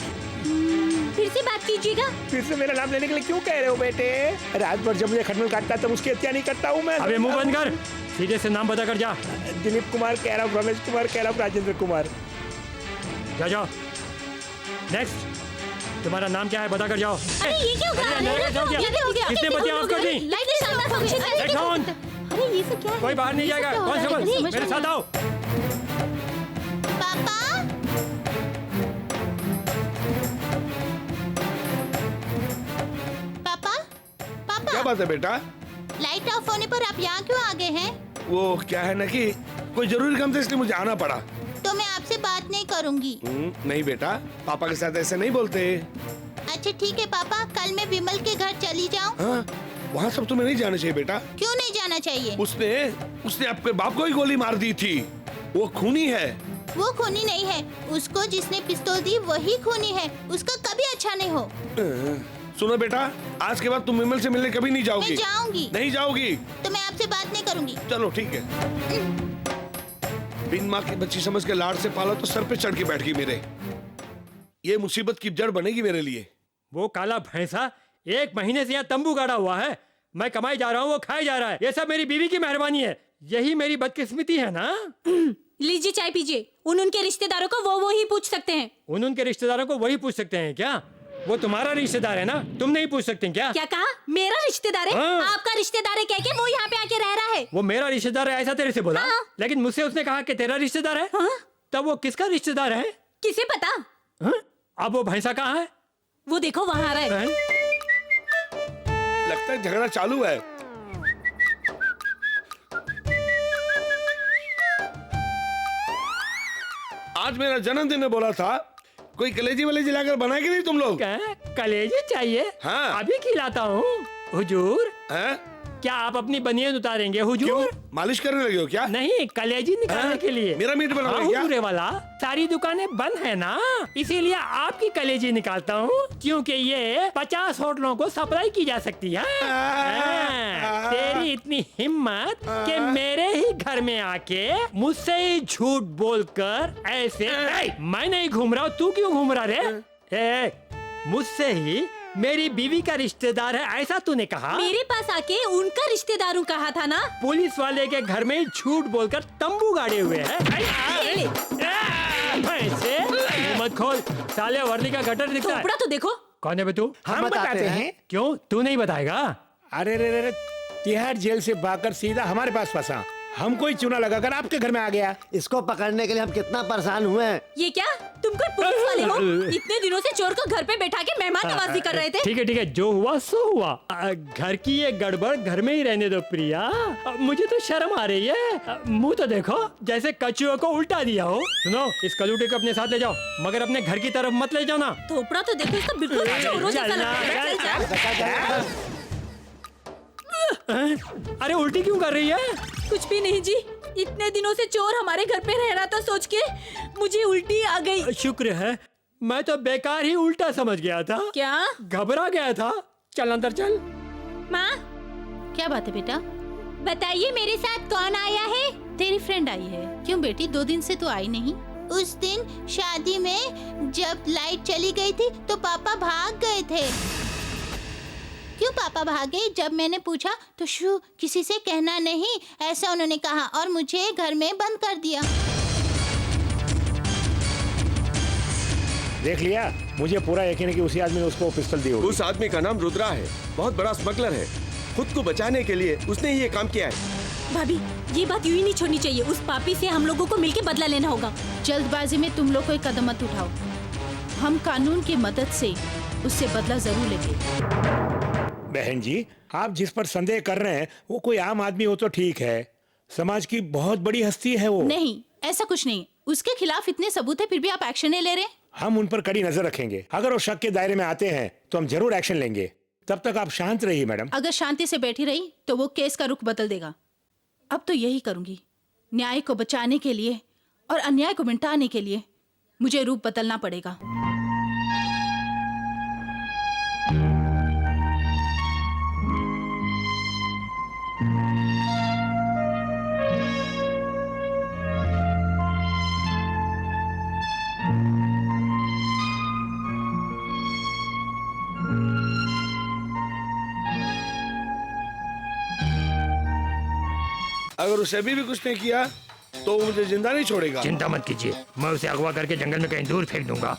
फिर से बात कीजिएगा। फिर से मेरा नाम लेने के लिए क्यों कह रहे हो बेटे? रात भर जब मुझे खटमल काटता है तब उसकी हत्या नहीं करता हूँ मैं। अबे मुंह बंद कर, सीधे से नाम बता कर जा। Dilip Kumar, care of Ramesh Kumar, care of Rajendra Kumar. जाओ। नेक्स्ट। तुम्हारा नाम क्या है, बता कर जाओ। अरे ये क्या हो गया? कितने बच्चे ऑफ कर दी? अरे कौन? ये सब क्या है? कोई बाहर नहीं जाएगा। कौन समझ? मेरे साथ आओ। पापा, पापा, पापा। क्या बात है बेटा? लाइट ऑफ होने पर आप यहाँ क्यों आ गए हैं? वो क्या है ना कि कोई जरूरी काम था इसलिए मुझे आना पड़ा। तो मैं आपसे बात नहीं करूँगी। नहीं बेटा, पापा के साथ ऐसे नहीं बोलते। अच्छा ठीक है पापा, कल मैं विमल के घर चली जाऊँ? हाँ, वहाँ सब तुम्हें नहीं जाना चाहिए बेटा। क्यों नहीं जाना चाहिए? उसने आपके बाप को ही गोली मार दी थी। वो खूनी है। वो खूनी नहीं है, उसको जिसने पिस्तौल दी वही खूनी है। उसका कभी अच्छा नहीं हो। सुनो बेटा, आज के बाद तुम विमल से मिलने कभी नहीं जाओगी। मैं जाऊंगी। नहीं जाओगी तो मैं आपसे बात नहीं करूंगी। चलो ठीक है। बिन माँ की बच्ची समझ के लाड़ से पाला तो सर पे चढ़ के बैठ गई मेरे। ये मुसीबत की जड़ बनेगी मेरे लिए। वो काला भैंसा 1 महीने से यहाँ तंबू गाड़ा हुआ है। मैं कमाई जा रहा हूँ, वो खाए जा रहा है। ये सब मेरी बीवी की मेहरबानी है। यही मेरी बदकिस्मती है ना। लीजिए चाय पीजिए। उनके रिश्तेदारों को वो ही पूछ सकते हैं। उनके रिश्तेदारों को वही पूछ सकते हैं क्या? वो तुम्हारा रिश्तेदार है ना, तुम नहीं पूछ सकते क्या? क्या कहा? मेरा रिश्तेदार है? हाँ। आपका रिश्तेदार है कह के वो यहाँ पे आके रह रहा है। वो मेरा रिश्तेदार है ऐसा तेरे से बोला? हाँ। लेकिन मुझसे उसने कहा कि तेरा रिश्तेदार है। हाँ? तब वो किसका रिश्तेदार है? किसे पता? हाँ? अब वो भैंसा कहाँ है? वो देखो वहाँ आ रहा है। लगता है झगड़ा चालू है। आज मेरा जन्मदिन है, बोला था कोई कलेजी वलेजी लाकर बनाएगी नहीं तुम लोग? कलेजी चाहिए? हाँ। अभी खिलाता हूँ हुजूर। हैं? क्या आप अपनी बनियान उतारेंगे हुजूर? क्यों? मालिश करने लगे हो क्या? नहीं, कलेजी निकालने के लिए। मेरा मीट बना रहे क्या? हुजूरे वाला, सारी दुकानें बंद है ना, इसीलिए आपकी कलेजी निकालता हूँ, क्योंकि ये 50 होटलों को सप्लाई की जा सकती है। तेरी इतनी हिम्मत कि मेरे ही घर में आके मुझसे ही झूठ बोलकर ऐसे। मैं नहीं घूम रहा हूँ, तू क्यों घूम रहा रे? मुझसे ही मेरी बीवी का रिश्तेदार है ऐसा तूने कहा? मेरे पास आके उनका रिश्तेदारों कहा था ना। पुलिस वाले के घर में झूठ बोलकर तंबू गाड़े हुए हैं। मत खोल, साले वर्दी का गटर दिखता है। थोपड़ा तो देखो। कौन है बे तू? हम बताते हैं। क्यों, तू नहीं बताएगा? अरे रे रे रे, तिहाड़ जेल से भागकर सीधा हमारे पास फंसा, हम कोई चूना लगाकर आपके घर में आ गया। इसको पकड़ने के लिए हम कितना परेशान हुए हैं। ये क्या, तुम कोई पुलिस वाले हो? इतने दिनों से चोर को घर पे बैठा के मेहमान नवाजी कर रहे थे। ठीक है, जो हुआ सो हुआ। घर की ये गड़बड़ घर में ही रहने दो प्रिया। मुझे तो शर्म आ रही है। मुंह तो देखो, जैसे कछुओं को उल्टा दिया हो। सुनो, इस कलूटे को अपने साथ ले जाओ, मगर अपने घर की तरफ मत ले जाओ ना। थोपड़ा तो देखो, इसका बिल्कुल चोरों जैसा लगता है। चल, चल। अरे उल्टी क्यों कर रही है? कुछ भी नहीं जी, इतने दिनों से चोर हमारे घर पे रह रहा था, सोच के मुझे उल्टी आ गई। शुक्र है, मैं तो बेकार ही उल्टा समझ गया था। क्या? घबरा गया था। चल अंदर चल। माँ, क्या बात है बेटा? बताइए मेरे साथ कौन आया है? तेरी फ्रेंड आई है। क्यों बेटी, 2 दिन से तो आई नहीं? उस दिन शादी में जब लाइट चली गई थी तो पापा भाग गए थे। क्यों पापा भागे? जब मैंने पूछा तो शू, किसी से कहना नहीं, ऐसा उन्होंने कहा और मुझे घर में बंद कर दिया। देख लिया, मुझे पूरा यकीन है कि उसी आदमी ने उसको पिस्तौल दी होगी। उस आदमी का नाम रुद्रा है, बहुत बड़ा स्मगलर है। खुद को बचाने के लिए उसने ही ये काम किया है। भाभी, ये बात यूं ही नहीं छोड़नी चाहिए। उस पापी से हम लोगों को मिलके बदला लेना होगा। जल्दबाजी में तुम लोग कोई कदम मत उठाओ। हम कानून की मदद से उससे बदला जरूर लेंगे। बहन जी, आप जिस पर संदेह कर रहे हैं वो कोई आम आदमी हो तो ठीक है, समाज की बहुत बड़ी हस्ती है वो। नहीं, ऐसा कुछ नहीं। उसके खिलाफ इतने सबूत है, फिर भी आप एक्शन नहीं ले रहे। हम उन पर कड़ी नजर रखेंगे। अगर वो शक के दायरे में आते हैं तो हम जरूर एक्शन लेंगे। तब तक आप शांत रहिए मैडम। अगर शांति से बैठी रही तो वो केस का रुख बदल देगा। अब तो यही करूंगी। न्याय को बचाने के लिए और अन्याय को मिटाने के लिए मुझे रूप बदलना पड़ेगा। अगर उसे अभी भी कुछ नहीं किया तो वो मुझे जिंदा नहीं छोड़ेगा। चिंता मत कीजिए, मैं उसे अगवा करके जंगल में कहीं दूर फेंक दूंगा।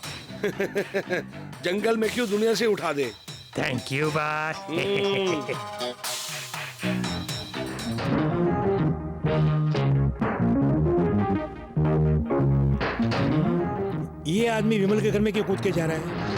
जंगल में क्यों, दुनिया से उठा दे। Thank you, bye. ये आदमी विमल के घर में क्यों कूद के जा रहा है?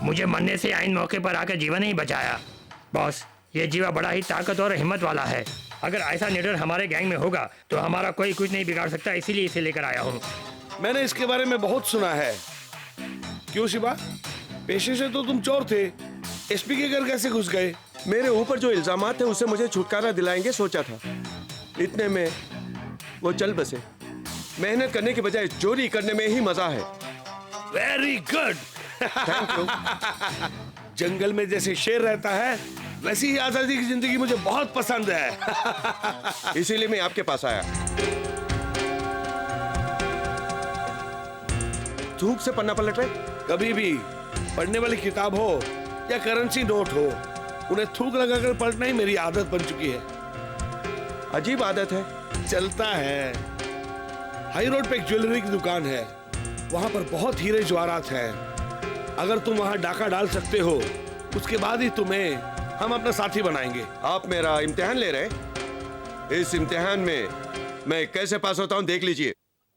मुझे मरने से आइन मौके पर आकर जीवन ही बचाया। बॉस, ये जीवा बड़ा ही ताकत और हिम्मत वाला है। अगर ऐसा लीडर हमारे गैंग में होगा तो हमारा कोई कुछ नहीं बिगाड़ सकता, इसीलिए इसे लेकर आया हूँ। मैंने इसके बारे में बहुत सुना है। क्यों शिवा, पेशे से तो तुम चोर थे, एसपी के घर कैसे घुस गए? मेरे ऊपर जो इल्जामात थे उससे मुझे छुटकारा दिलाएंगे सोचा था, इतने में वो चल बसे। मेहनत करने के बजाय चोरी करने में ही मजा है। Very good. जंगल में जैसे शेर रहता है वैसी ही आजादी की जिंदगी मुझे बहुत पसंद है। इसीलिए मैं आपके पास आया। थूक से पन्ना पलट रहे? कभी भी पढ़ने वाली किताब हो या करेंसी नोट हो, उन्हें थूक लगाकर पलटना ही मेरी आदत बन चुकी है। अजीब आदत है। चलता है। हाई रोड पे एक ज्वेलरी की दुकान है, वहां पर बहुत हीरे जवाहरात हैं। अगर तुम वहां डाका डाल सकते हो, उसके बाद ही तुम्हें हम अपना साथी बनाएंगे। आप मेरा इम्तिहान ले रहे? इस इम्तिहान में मैं कैसे पास होता हूँ देख लीजिए।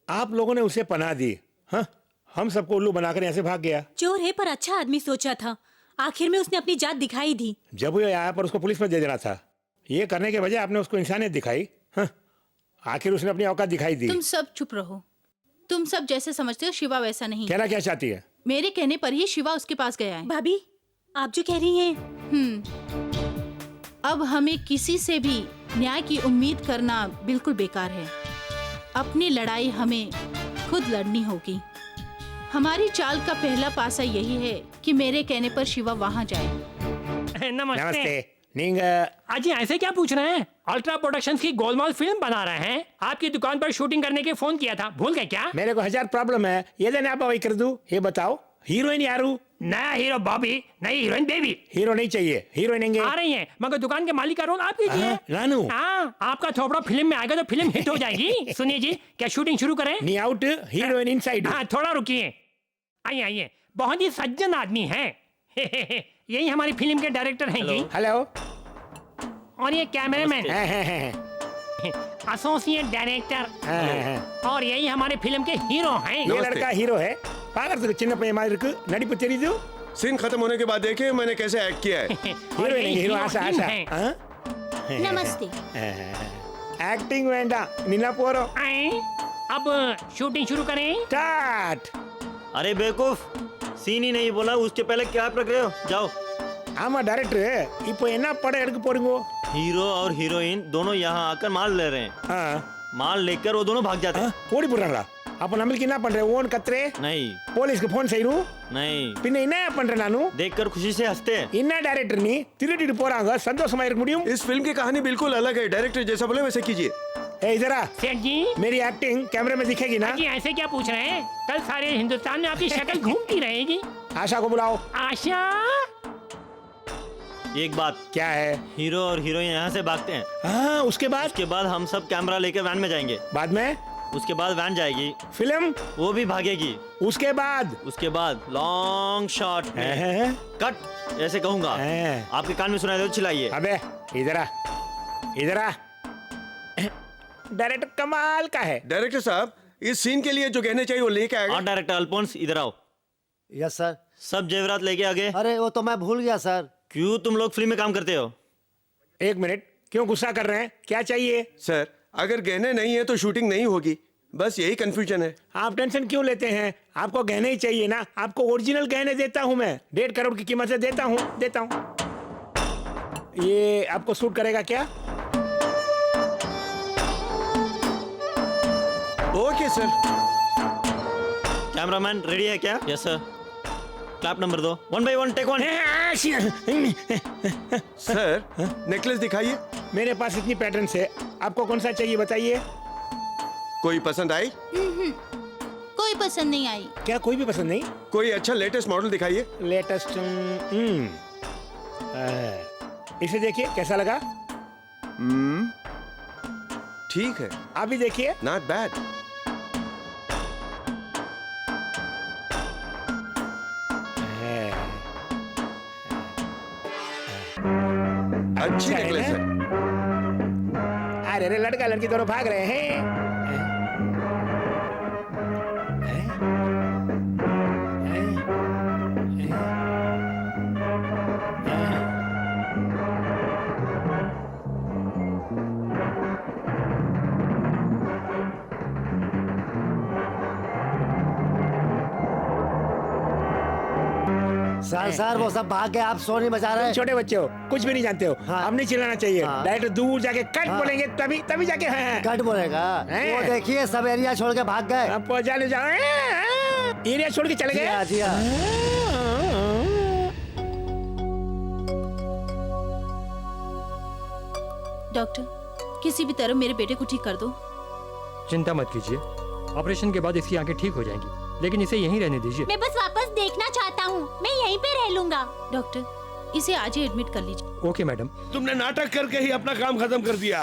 आप लोगों ने उसे पनाह दी, हाँ? हम सबको उल्लू बनाकर यहाँ से भाग गया। चोर है पर अच्छा आदमी सोचा था, आखिर में उसने अपनी जात दिखाई दी। जब वो आया पर उसको पुलिस में दे देना था। ये करने के बजाय आपने उसको इंसानियत दिखाई, हाँ? आखिर उसने अपनी औकात दिखाई दी। तुम सब चुप रहो। तुम सब जैसे समझते हो शिवा वैसा नहीं। कहना क्या चाहती है? मेरे कहने पर ही शिवा उसके पास गया है। भाभी, आप जो कह रही हैं। अब हमें किसी से भी न्याय की उम्मीद करना बिल्कुल बेकार है। अपनी लड़ाई हमें खुद लड़नी होगी। हमारी चाल का पहला पासा यही है कि मेरे कहने पर शिवा वहाँ जाए। नमस्ते। नींग अजी ऐसे क्या पूछ रहे हैं? अल्ट्रा प्रोडक्शंस की गोलमाल फिल्म बना रहे हैं। आपकी दुकान पर शूटिंग करने के फोन किया था, भूल गए क्या? मेरे को 1000 प्रॉब्लम है, ये देने आप वही कर दूं। ये बताओ, हीरोइन यारू? नया हीरो बॉबी, नई हीरोइन बेबी। हीरो नहीं चाहिए, हीरोइन आ रही हैं, मगर दुकान के मालिक का रोल आप कीजिए। रानू, हाँ, आपका थोपड़ा फिल्म में आएगा तो फिल्म हिट हो जाएगी। सुनिए जी, क्या शूटिंग शुरू करें? नी आउट, हीरोइन इनसाइड। हाँ, थोड़ा रुकिए। आइए आइए, बहुत ही सज्जन आदमी है। यही हमारी फिल्म के डायरेक्टर हैं जी। हेलो। और ये कैमरामैन, एसोसिएट डायरेक्टर, और यही हमारे फिल्म के हीरो हैं। ये लड़का हीरो है। पागल चिन्ह पे मार रख नडिप तेरीदु। सीन खत्म होने के बाद देखिए मैंने कैसे एक्ट किया है। हीरो नहीं, हीरो आशा आशा। नमस्ते। एक्टिंग वेंडा निना पोरो। अब शूटिंग शुरू करें। स्टार्ट। अरे बेवकूफ, सीन ही नहीं बोला, उसके पहले क्या पकड़ रहे हो? जाओ। आमा डायरेक्टर इप्पो என்ன படம் எடுக்க போறீங்க? हीरो और हीरोइन दोनों यहाँ आकर माल ले रहे हैं। हाँ। माल लेकर वो दोनों भाग जाते हैं। ஓடி போறாங்களா? அப்ப நம்மளுக்கு என்ன பண்ற? ஓன் கத்துறே? नहीं போலீஸ்க்கு ஃபோன் செய்யணும்? नहीं, பின்ன என்ன பண்ற நானு? देखकर खुशी से हंसते हैं। என்ன டைரக்டர் நீ திருடிட்டு போறாங்க சந்தோஷமா இருக்க முடியும்? इस फिल्म की कहानी बिल्कुल अलग है। डायरेक्टर जैसा बोले वैसे कीजिए। ए इधर आ। सेठ जी, मेरी एक्टिंग कैमरे में दिखेगी ना? जी ऐसे क्या पूछ रहे हैं? कल सारे हिंदुस्तान में आपकी शक्ल घूमती रहेगी। आशा को बुलाओ। आशा? एक बात, क्या है? हीरो और हीरोइन यहाँ से भागते हैं। हाँ, उसके बाद हम सब कैमरा लेकर वैन में जाएंगे। बाद में उसके बाद वैन जाएगी, फिल्म वो भी भागेगी। उसके बाद लॉन्ग शॉट में कट ऐसे कहूंगा, आपके कान में सुनाई दे तो चिल्लाइए। अबे इधर आ, इधर आ। डायरेक्टर कमाल का है। डायरेक्टर साहब, इस सीन के लिए जो कहने चाहिए वो लेके आएगा। और डायरेक्टर अल्फोंस इधर आओ। Yes sir. सब जेवरात लेके आगे। अरे वो तो मैं भूल गया सर। क्यों तुम लोग फिल्म में काम करते हो? एक मिनट, क्यों गुस्सा कर रहे हैं? क्या चाहिए? सर, अगर गहने नहीं है तो शूटिंग नहीं होगी, बस यही कंफ्यूजन है। आप टेंशन क्यों लेते हैं? आपको गहने ही चाहिए ना? आपको ओरिजिनल गहने देता हूं मैं, 1.5 करोड़ की कीमत से देता हूं। ये आपको सूट करेगा क्या? Okay sir. कैमरामैन रेडी है क्या? Yes sir. Clap number 2 1 by 1 take 1। Sir necklace दिखाइए। मेरे पास इतनी पैटर्न्स है, आपको कौन सा चाहिए बताइए। कोई पसंद आई? कोई पसंद नहीं आई। क्या कोई भी पसंद नहीं? कोई अच्छा लेटेस्ट मॉडल दिखाइए। लेटेस्ट इसे देखिए कैसा लगा। ठीक है। आप भी देखिए। Not bad. अच्छी नेकलेस है। अरे अरे लड़का लड़की दोनों भाग रहे हैं। सर वो सब भाग गए, आप सोनी बजा रहे हैं। छोटे बच्चे हो, कुछ भी नहीं जानते हो। हाँ। अब नहीं चिल्लाना चाहिए। हाँ। डायरेक्ट दूर जाके कट हाँ। बोलेंगे, तभी तभी जाके हाँ। कट बोलेगा। हैं? वो देखिए सब एरिया छोड़ के भाग गए। अब पहुंचा ले जाओ। एरिया छोड़ के चले जी गए। हाँ, जी हाँ। डॉक्टर किसी भी तरह मेरे बेटे को ठीक कर दो। चिंता मत कीजिए, ऑपरेशन के बाद इसकी आंखें ठीक हो जाएंगी, लेकिन इसे यहीं रहने दीजिए। मैं बस वापस देखना चाहता हूँ, मैं यहीं पे रह लूंगा। डॉक्टर इसे आज ही एडमिट कर लीजिए। Okay madam. तुमने नाटक करके ही अपना काम खत्म कर दिया।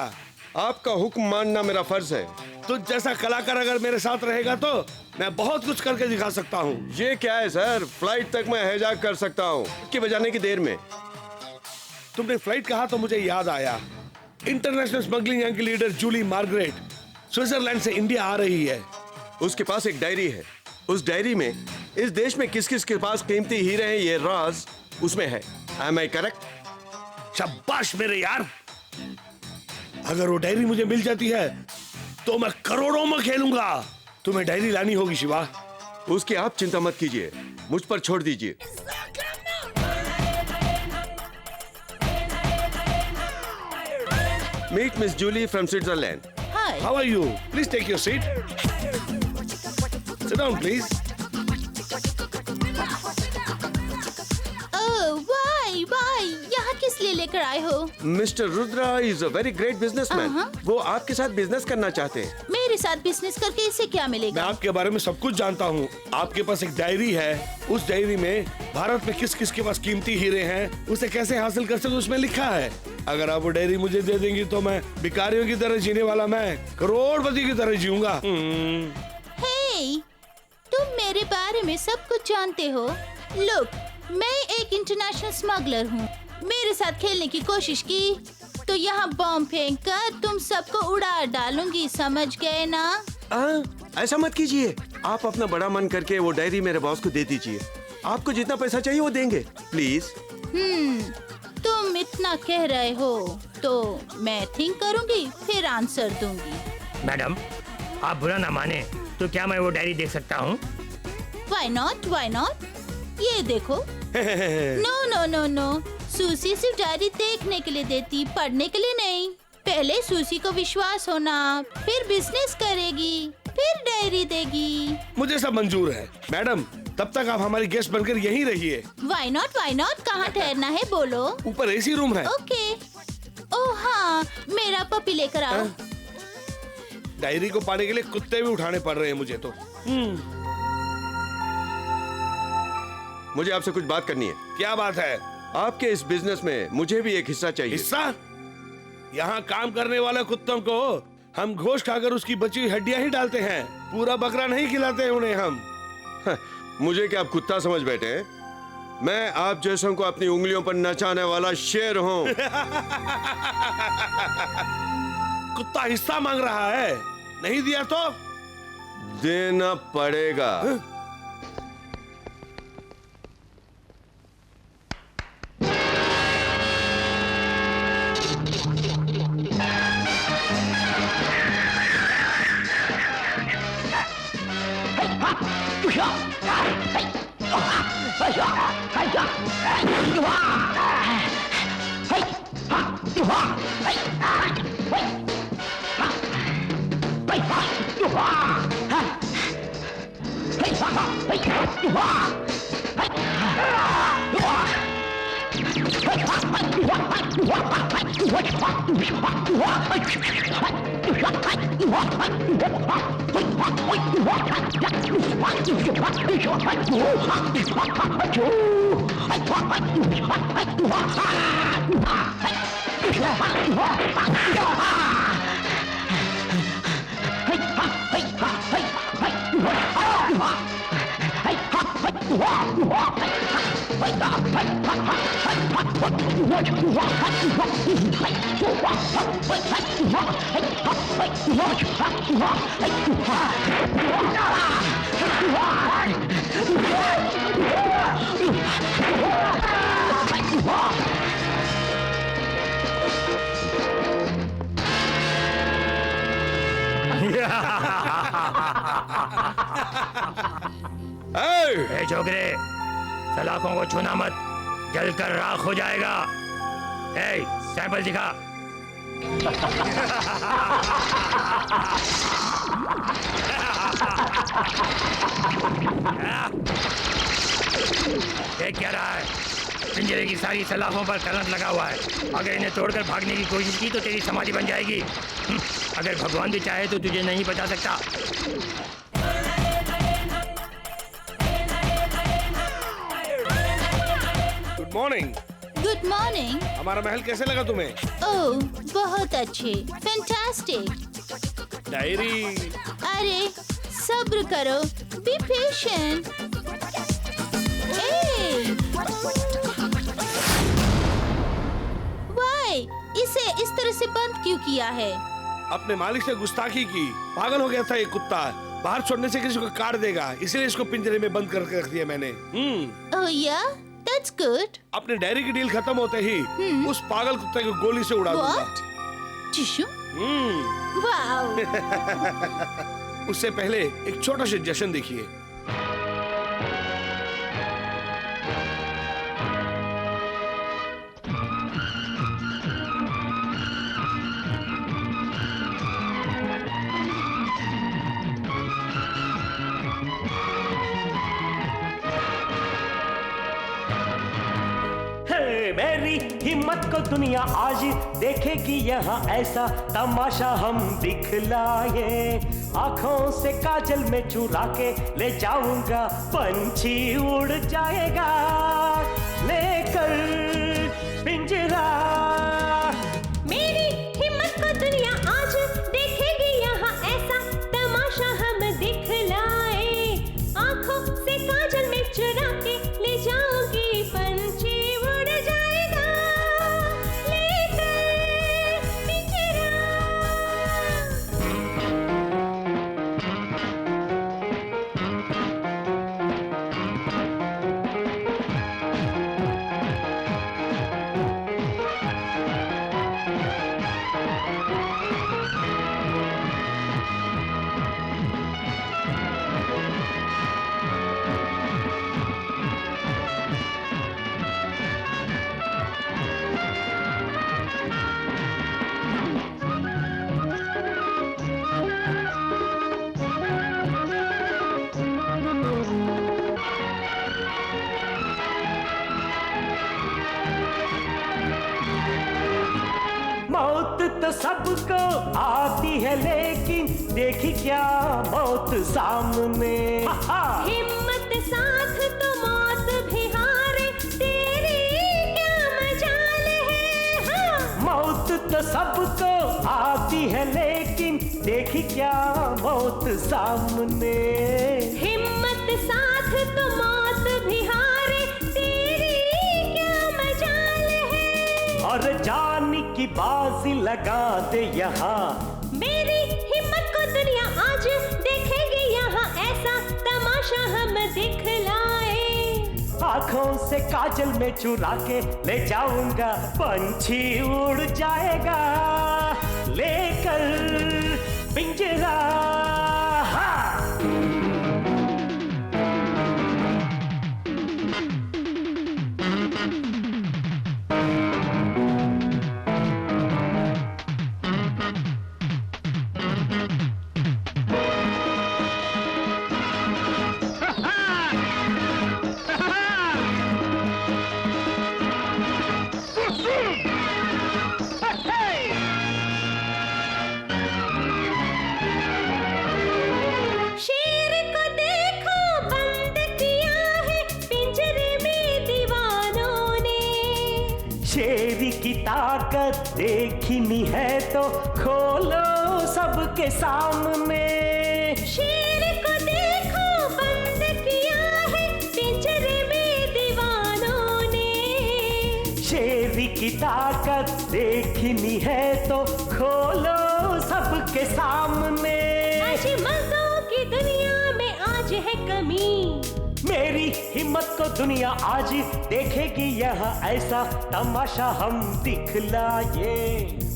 आपका हुक्म मानना मेरा फर्ज है। तो जैसा कलाकार अगर मेरे साथ रहेगा तो मैं बहुत कुछ करके दिखा सकता हूँ। ये क्या है सर, फ्लाइट तक मैं हैजाक कर सकता हूँ कि बजाने की देर में। तुमने फ्लाइट कहा तो मुझे याद आया, इंटरनेशनल स्मगलिंग गैंग की लीडर जूली मार्गरेट स्विट्जरलैंड से इंडिया आ रही है। उसके पास एक डायरी है। उस डायरी में इस देश में किस किस के पास कीमती हीरे हैं ये राज उसमें है। Am I correct? शाबाश मेरे यार, अगर वो डायरी मुझे मिल जाती है तो मैं करोड़ों में खेलूंगा। तुम्हें डायरी लानी होगी शिवा। उसकी आप चिंता मत कीजिए, मुझ पर छोड़ दीजिए। Meet Miss Julie from Switzerland. Hi. How are you? Please take your seat. Sit down, please. Oh why why, यहाँ किस लिए लेकर आए हो? Mr. Rudra is a very great businessman. वो आपके साथ बिजनेस करना चाहते हैं। मेरे साथ बिजनेस करके इससे क्या मैं मिलेगा? आपके बारे में सब कुछ जानता हूँ। आपके पास एक डायरी है, उस डायरी में भारत में किस किस के पास कीमती हीरे हैं, उसे कैसे हासिल कर सकते उसमें लिखा है। अगर आप वो डायरी मुझे दे देंगी तो मैं भिखारियों की तरह जीने वाला मैं करोड़पति की तरह जीऊंगा। हे, तुम मेरे बारे में सब कुछ जानते हो। लुक, मैं एक इंटरनेशनल स्मगलर हूँ। मेरे साथ खेलने की कोशिश की तो यहाँ बॉम्ब फेंक कर तुम सबको उड़ा डालूंगी, समझ गए ना? ऐसा मत कीजिए। आप अपना बड़ा मन करके वो डायरी मेरे बॉस को दे दीजिए। आपको जितना पैसा चाहिए वो देंगे, प्लीज। तुम इतना कह रहे हो तो मैं थिंक करूंगी, फिर आंसर दूंगी। मैडम आप बुरा ना माने तो क्या मैं वो डायरी देख सकता हूँ? Why not? Why not? ये देखो। No no no no, Susie सिर्फ डायरी देखने के लिए देती, पढ़ने के लिए नहीं। पहले सूसी को विश्वास होना, फिर बिजनेस करेगी, फिर डायरी देगी। मुझे सब मंजूर है मैडम, तब तक आप हमारी गेस्ट बनकर यहीं रहिए। Why not? Why not? कहाँ ठहरना है बोलो? ऊपर एसी रूम है। ओके। ओह हाँ, मेरा पपी लेकर आओ। डायरी को पाने के लिए कुत्ते भी उठाने पड़ रहे हैं मुझे तो। मुझे आपसे कुछ बात करनी है। क्या बात है? आपके इस बिजनेस में मुझे भी एक हिस्सा चाहिए। हिस्सा? यहाँ काम करने वाले कुत्तों को हम गोश्त खाकर उसकी बची हुई हड्डियां ही डालते हैं, पूरा बकरा नहीं खिलाते उन्हें हम। मुझे क्या आप कुत्ता समझ बैठे हैं? मैं आप जैसों को अपनी उंगलियों पर नचाने वाला शेर हूँ। कुत्ता हिस्सा मांग रहा है, नहीं दिया तो देना पड़ेगा। ए छोकरे, सलाखों को छूना मत, जलकर राख हो जाएगा। ए, सैंपल दिखा। देख क्या रहा है? पिंजरे की सारी सलाखों पर करंट लगा हुआ है। अगर इन्हें तोड़कर भागने की कोशिश की तो तेरी समाधि बन जाएगी। अगर भगवान भी चाहे तो तुझे नहीं बचा सकता। Good morning. Good morning. हमारा महल कैसे लगा तुम्हें? ओह, बहुत अच्छे, फैंटास्टिक। डायरी। अरे सब्र करो, बी पेशेंट। वाई, इसे इस तरह से बंद क्यों किया है? अपने मालिक से गुस्ताखी की, पागल हो गया था ये कुत्ता। बाहर छोड़ने से किसी को काट देगा, इसलिए इसको पिंजरे में बंद करके रख दिया मैंने। ओह या, दैट्स गुड। अपने डायरी की डील खत्म होते ही उस पागल कुत्ते को गोली से उड़ा दूंगा। What? टिश्यू? वाओ। उससे पहले एक छोटा सा जश्न देखिए। मेरी हिम्मत को दुनिया आज देखेगी, यहाँ ऐसा तमाशा हम दिखलाए। आंखों से काजल में चुरा के ले जाऊंगा, पंछी उड़ जाएगा लेकर पिंजरा। मेरी हिम्मत को दुनिया आज देखेगी, यहाँ ऐसा तमाशा हम दिखलाए। आंखों से काजल में चुरा के ले जाऊंगी, पंछी उड़ जाएगा लेकर पिंजरा। मौत तो सबको आती है, लेकिन देखी क्या मौत सामने। हिम्मत साथ तो मौत भी हारे, तेरी क्या मजाल है। हाँ। मौत तो सबको आती है, लेकिन देखी क्या मौत सामने। हिम्मत साथ तो मौत भी हारे, तेरी क्या मजाल है। और जान की बाजी लगा दे यहाँ। मेरी हिम्मत को दुनिया आज देखेगी, यहाँ ऐसा तमाशा हम दिखलाए। आंखों से काजल में चुरा के ले जाऊंगा, पंछी उड़ जाएगा लेकर पिंजरा। शेर की ताकत देखनी है तो खोलो सबके सामने। शेर को देखो बंद किया है पिंजरे में दीवानों ने। शेर की ताकत देखनी है तो खोलो सबके सामने। आज मर्दों की दुनिया में आज है कमी। मेरी हिम्मत को दुनिया आज देखेगी, यहाँ ऐसा तमाशा हम दिखलाए।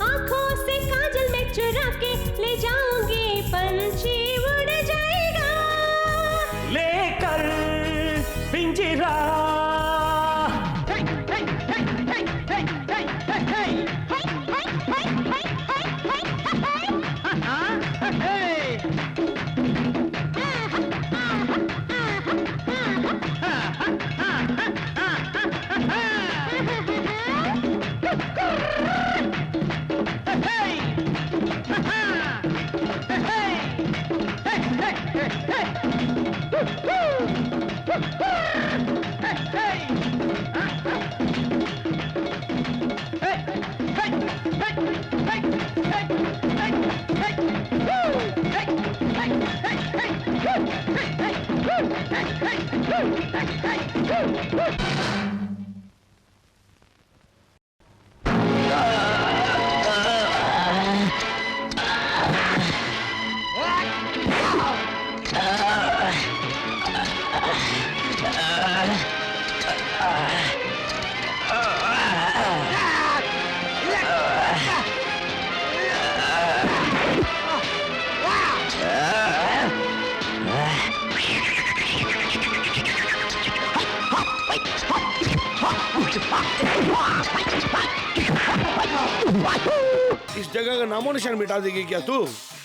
आंखों से काजल में चुरा के ले जाऊंगी, पंछी उड़ जाएगा लेकर पिंजरा। इस जगह का नामो निशान मिटा देगी क्या तू?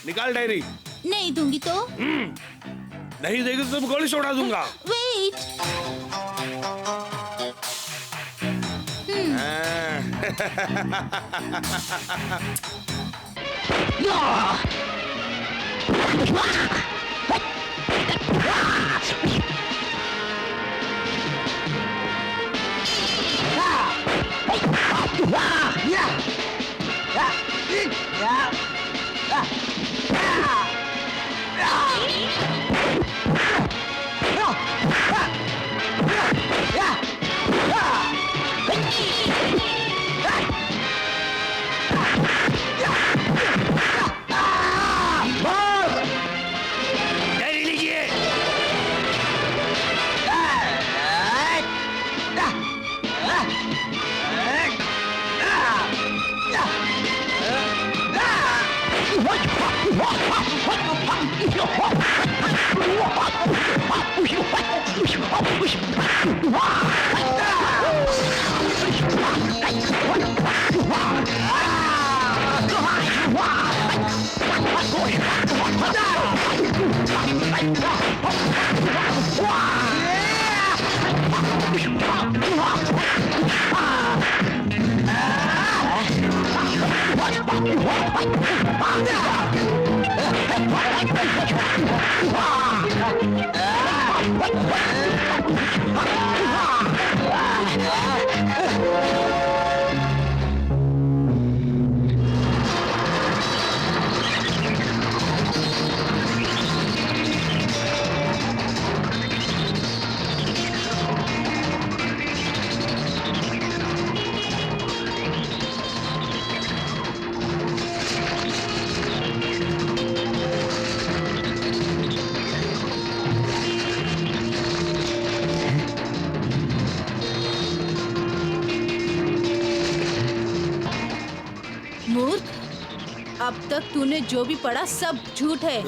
निकाल डायरी। नहीं दूंगी तो? नहीं देगी तो तुम गोली से उड़ा दूंगा। वेट। मूर्ख, अब तक तूने जो भी पढ़ा सब झूठ है।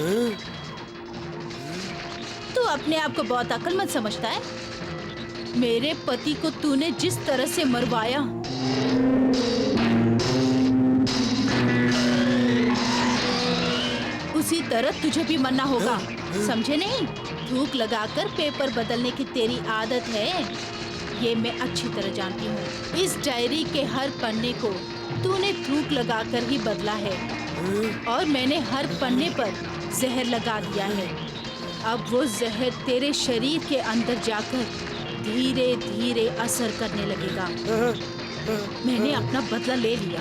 तू अपने आप को बहुत अक्लमंद समझता है। मेरे पति को तूने जिस तरह से मरवाया, उसी तरह तुझे भी मरना होगा, समझे नहीं? थूक लगाकर पेपर बदलने की तेरी आदत है, ये मैं अच्छी तरह जानती हूँ। इस डायरी के हर पन्ने को तूने थूक लगाकर ही बदला है और मैंने हर पन्ने पर जहर लगा दिया है। अब वो जहर तेरे शरीर के अंदर जाकर धीरे धीरे असर करने लगेगा। मैंने अपना बदला ले लिया।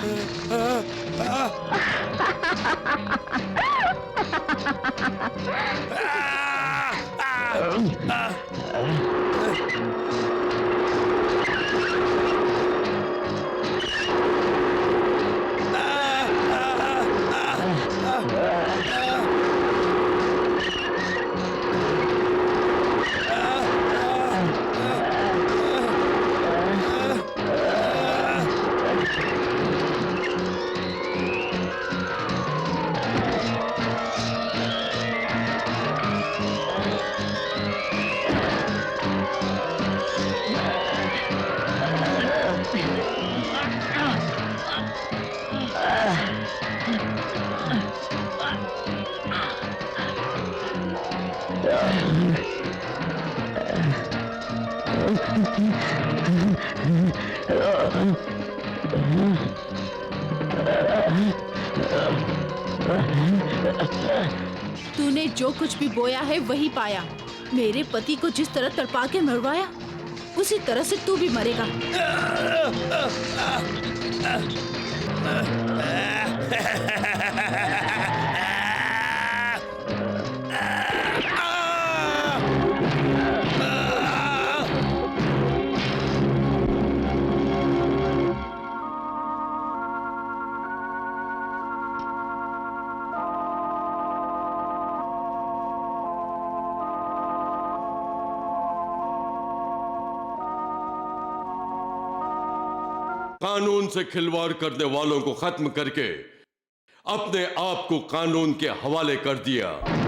तूने जो कुछ भी बोया है वही पाया। मेरे पति को जिस तरह तड़पा के मरवाया, उसी तरह से तू भी मरेगा। कानून से खिलवाड़ करने वालों को खत्म करके अपने आप को कानून के हवाले कर दिया।